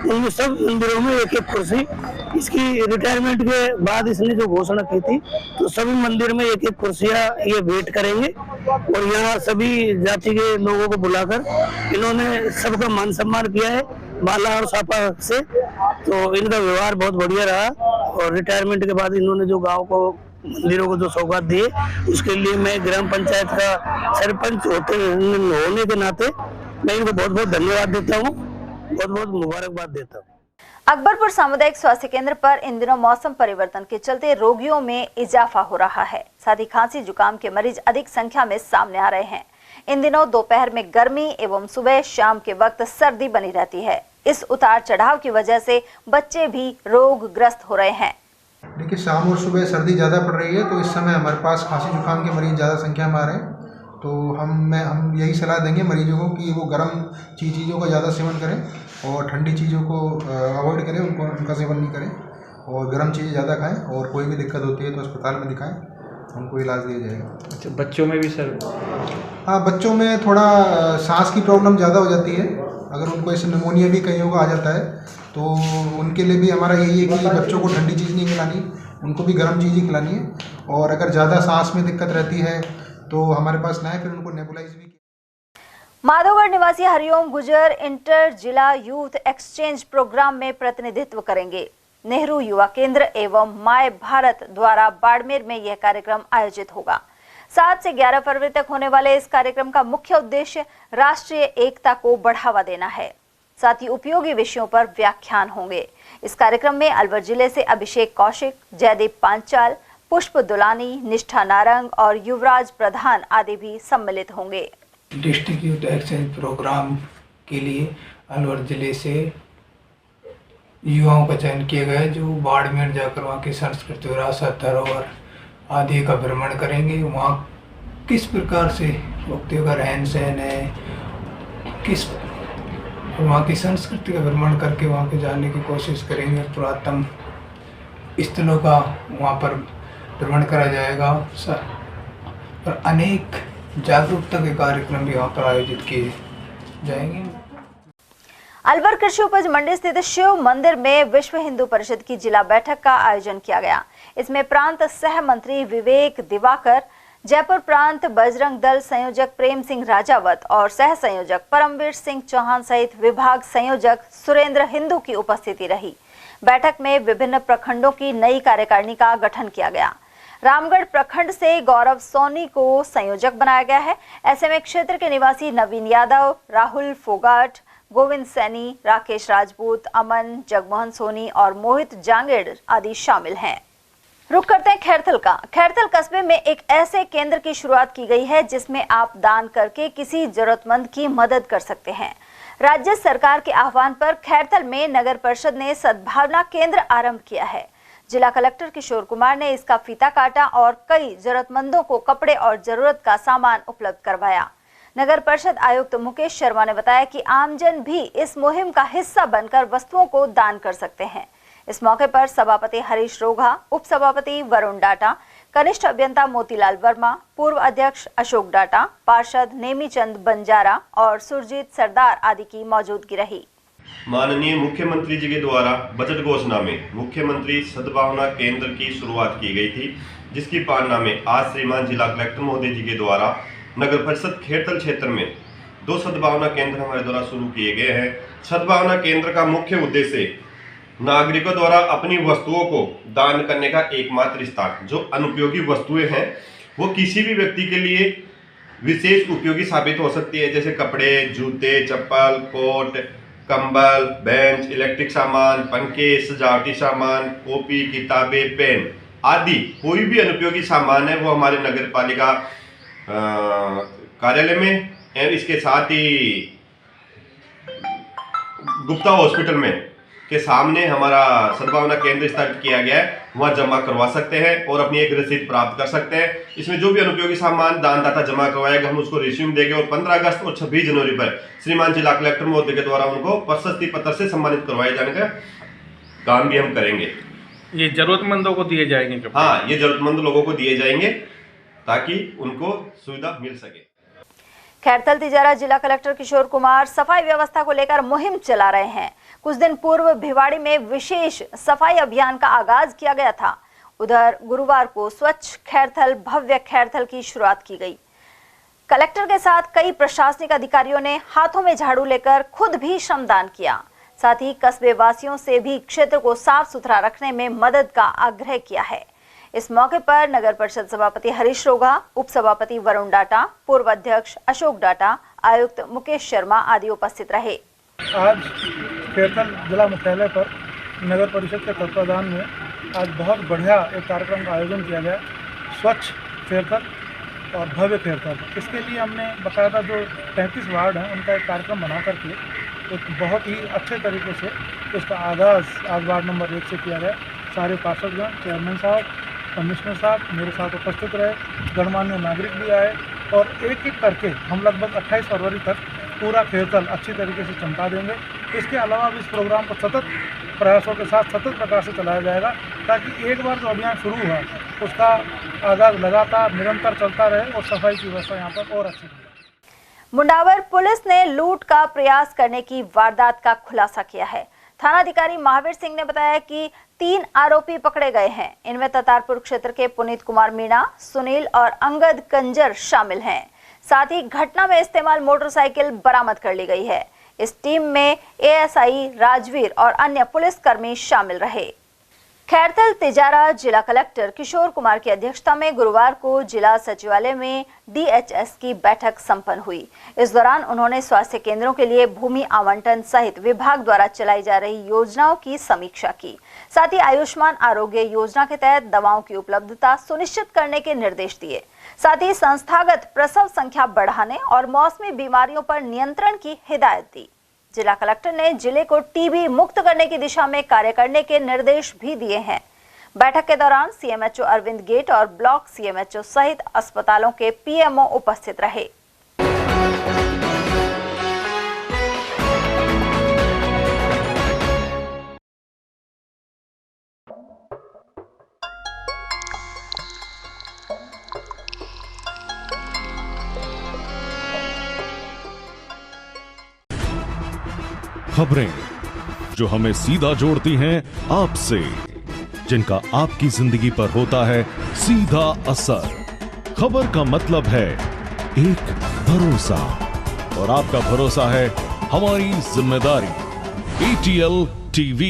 उन सब मंदिरों में एक कुर्सी, इसकी रिटायरमेंट के बाद इसने जो घोषणा की थी तो सभी मंदिर में एक कुर्सियां ये भेंट करेंगे। और यहाँ सभी जाति के लोगों को बुलाकर इन्होंने सबका मान सम्मान किया है माला और साफा से। तो इनका व्यवहार बहुत बढ़िया रहा और रिटायरमेंट के बाद इन्होंने जो गांव को मंदिरों को जो सौगात दिए उसके लिए मैं ग्राम पंचायत का सरपंच होने के नाते मैं इनको बहुत बहुत धन्यवाद देता हूँ, बहुत बहुत मुबारकबाद देता हूँ। अकबरपुर सामुदायिक स्वास्थ्य केंद्र पर इन दिनों मौसम परिवर्तन के चलते रोगियों में इजाफा हो रहा है। साथ ही खांसी जुकाम के मरीज अधिक संख्या में सामने आ रहे हैं। इन दिनों दोपहर में गर्मी एवं सुबह शाम के वक्त सर्दी बनी रहती है। इस उतार चढ़ाव की वजह से बच्चे भी रोगग्रस्त हो रहे हैं। देखिए, शाम और सुबह सर्दी ज़्यादा पड़ रही है तो इस समय हमारे पास खांसी जुकाम के मरीज ज़्यादा संख्या में आ रहे हैं। तो हम यही सलाह देंगे मरीजों को कि वो गर्म चीज़ों का ज़्यादा सेवन करें और ठंडी चीज़ों को अवॉइड करें, उनका सेवन नहीं करें और गर्म चीज़ें ज़्यादा खाएं। और कोई भी दिक्कत होती है तो अस्पताल में दिखाएं, उनको इलाज दिया जाएगा। अच्छा, बच्चों में भी सर? हाँ, बच्चों में थोड़ा सांस की प्रॉब्लम ज़्यादा हो जाती है। अगर उनको ऐसे निमोनिया भी कईयों को आ जाता है तो उनके लिए भी हमारा यही है कि बच्चों को ठंडी चीज़ नहीं खिलानी, उनको भी गर्म चीज़ ही खिलानी है। और अगर ज़्यादा सांस में दिक्कत रहती है तो हमारे पास ना है, फिर उनको नेबुलाइज भी। माधोगढ़ निवासी हरिओम गुजर इंटर जिला यूथ एक्सचेंज प्रोग्राम में प्रतिनिधित्व करेंगे। नेहरू युवा केंद्र एवं माय भारत द्वारा बाड़मेर में यह कार्यक्रम आयोजित होगा। 7 से 11 फरवरी तक होने वाले इस कार्यक्रम का मुख्य उद्देश्य राष्ट्रीय एकता को बढ़ावा देना है। साथ ही उपयोगी विषयों पर व्याख्यान होंगे। इस कार्यक्रम में अलवर जिले से अभिषेक कौशिक, जयदीप पांचाल, पुष्प दुलानी, निष्ठा नारंग और युवराज प्रधान आदि भी सम्मिलित होंगे। डिस्ट्रिक्ट यूथ एक्सचेंज प्रोग्राम के लिए अलवर जिले से युवाओं का चयन किया गया है जो बाड़मेर जाकर वहाँ की संस्कृति, विरासत, धरोहर आदि का भ्रमण करेंगे। वहाँ किस प्रकार से व्यक्तियों का रहन सहन है, किस वहाँ की संस्कृति का भ्रमण करके वहाँ के जानने की कोशिश करेंगे। पुरातन स्थलों का वहाँ पर भ्रमण करा जाएगा और अनेक जागरूकता के कार्यक्रम भी वहाँ पर आयोजित किए जाएंगे। अलवर कृषि उपज मंडी स्थित शिव मंदिर में विश्व हिंदू परिषद की जिला बैठक का आयोजन किया गया। इसमें प्रांत सह मंत्री विवेक दिवाकर, जयपुर प्रांत बजरंग दल संयोजक प्रेम सिंह राजावत और सह संयोजक परमवीर सिंह चौहान सहित विभाग संयोजक सुरेंद्र हिंदू की उपस्थिति रही। बैठक में विभिन्न प्रखंडों की नई कार्यकारिणी का गठन किया गया। रामगढ़ प्रखंड से गौरव सोनी को संयोजक बनाया गया है। ऐसे में क्षेत्र के निवासी नवीन यादव, राहुल फोगाट, गोविंद सैनी, राकेश राजपूत, अमन, जगमोहन सोनी और मोहित जांगेड़ आदि शामिल हैं। रुक करते हैं खैरथल का। खैरथल कस्बे में एक ऐसे केंद्र की शुरुआत की गई है जिसमें आप दान करके किसी जरूरतमंद की मदद कर सकते हैं। राज्य सरकार के आह्वान पर खैरथल में नगर परिषद ने सद्भावना केंद्र आरंभ किया है। जिला कलेक्टर किशोर कुमार ने इसका फीता काटा और कई जरूरतमंदों को कपड़े और जरूरत का सामान उपलब्ध करवाया। नगर परिषद आयुक्त मुकेश शर्मा ने बताया कि आमजन भी इस मुहिम का हिस्सा बनकर वस्तुओं को दान कर सकते हैं। इस मौके पर सभापति हरीश रोघा, उप सभापति वरुण डाटा, कनिष्ठ अभियंता मोतीलाल वर्मा, पूर्व अध्यक्ष अशोक डाटा, पार्षद नेमीचंद बंजारा और सुरजीत सरदार आदि की मौजूदगी रही। माननीय मुख्यमंत्री जी के द्वारा बजट घोषणा में मुख्यमंत्री सद्भावना केंद्र की शुरुआत की गई थी, जिसकी पालना में आज श्रीमान जिला कलेक्टर महोदय जी के द्वारा नगर परिषद खैरथल क्षेत्र में 2 सद्भावना केंद्र हमारे द्वारा शुरू किए गए हैं। सद्भावना केंद्र का मुख्य उद्देश्य नागरिकों द्वारा अपनी वस्तुओं को दान करने का एकमात्र स्थान, जो अनुपयोगी वस्तुएं हैं वो किसी भी व्यक्ति के लिए विशेष उपयोगी साबित हो सकती है, जैसे कपड़े, जूते, चप्पल, कोट, कंबल, बेंच, इलेक्ट्रिक सामान, पंखे, सजावटी सामान, कॉपी, किताबें, पेन आदि कोई भी अनुपयोगी सामान है वो हमारे नगर पालिका कार्यालय में एवं इसके साथ ही गुप्ता हॉस्पिटल में के सामने हमारा सद्भावना केंद्र स्थापित किया गया है, वहाँ जमा करवा सकते हैं और अपनी एक रसीद प्राप्त कर सकते हैं। इसमें जो भी अनुपयोगी सामान दानदाता जमा करवाएगा हम उसको रिज्यूम देंगे और 15 अगस्त और 26 जनवरी पर श्रीमान जिला कलेक्टर महोदय के द्वारा उनको प्रशस्ति पत्र से सम्मानित करवाए जाने का काम भी हम करेंगे। ये जरूरतमंदों को दिए जाएंगे? हाँ, ये जरूरतमंद लोगों को दिए जाएंगे ताकि उनको सुविधा मिल सके। खैरथल तिजारा जिला कलेक्टर किशोर कुमार सफाई व्यवस्था को लेकर मुहिम चला रहे हैं। कुछ दिन पूर्व भिवाड़ी में विशेष सफाई अभियान का आगाज किया गया था। उधर गुरुवार को स्वच्छ खैरथल भव्य खैरथल की शुरुआत की गई। कलेक्टर के साथ कई प्रशासनिक अधिकारियों ने हाथों में झाड़ू लेकर खुद भी श्रमदान किया। साथ ही कस्बे वासियों से भी क्षेत्र को साफ सुथरा रखने में मदद का आग्रह किया है। इस मौके पर नगर परिषद सभापति हरीश रोघा, उप सभापति वरुण डाटा, पूर्व अध्यक्ष अशोक डाटा, आयुक्त मुकेश शर्मा आदि उपस्थित रहे। आज खैरथल जिला मुख्यालय पर नगर परिषद के तत्वाधान में आज बहुत बढ़िया एक कार्यक्रम का आयोजन किया गया, स्वच्छ खैरथल और भव्य खैरथल। इसके लिए हमने बाकायदा जो 33 वार्ड हैं उनका एक कार्यक्रम बना करके एक बहुत ही अच्छे तरीके से इसका आगाज़ आज वार्ड नंबर 1 से किया गया। सारे पार्षदगण, चेयरमैन साहब, कमिश्नर साहब मेरे साथ उपस्थित रहे, गणमान्य नागरिक भी आए और एक एक करके हम लगभग 28 फरवरी तक पूरा खैरथल अच्छी तरीके से चमका देंगे। इसके अलावा भी इस प्रोग्राम को सतत प्रयासों के साथ सतत प्रकार से चलाया जाएगा ताकि एक बार जो अभियान शुरू हुआ उसका आगाज़ लगातार निरंतर चलता रहे और सफाई की व्यवस्था यहाँ पर और अच्छी हो। मुंडावर पुलिस ने लूट का प्रयास करने की वारदात का खुलासा किया है। थानाधिकारी महावीर सिंह ने बताया कि 3 आरोपी पकड़े गए हैं। इनमें ततारपुर क्षेत्र के पुनीत कुमार मीणा, सुनील और अंगद कंजर शामिल हैं। साथ ही घटना में इस्तेमाल मोटरसाइकिल बरामद कर ली गई है। इस टीम में एएसआई राजवीर और अन्य पुलिसकर्मी शामिल रहे। खैरथल तिजारा जिला कलेक्टर किशोर कुमार की अध्यक्षता में गुरुवार को जिला सचिवालय में डीएचएस की बैठक संपन्न हुई। इस दौरान उन्होंने स्वास्थ्य केंद्रों के लिए भूमि आवंटन सहित विभाग द्वारा चलाई जा रही योजनाओं की समीक्षा की। साथ ही आयुष्मान आरोग्य योजना के तहत दवाओं की उपलब्धता सुनिश्चित करने के निर्देश दिए। साथ ही संस्थागत प्रसव संख्या बढ़ाने और मौसमी बीमारियों पर नियंत्रण की हिदायत दी। जिला कलेक्टर ने जिले को टीबी मुक्त करने की दिशा में कार्य करने के निर्देश भी दिए हैं। बैठक के दौरान सीएमएचओ अरविंद गेट और ब्लॉक सीएमएचओ सहित अस्पतालों के पीएमओ उपस्थित रहे। खबरें जो हमें सीधा जोड़ती हैं आपसे, जिनका आपकी जिंदगी पर होता है सीधा असर। खबर का मतलब है एक भरोसा, और आपका भरोसा है हमारी जिम्मेदारी। ATL TV,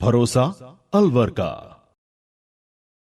भरोसा अलवर का।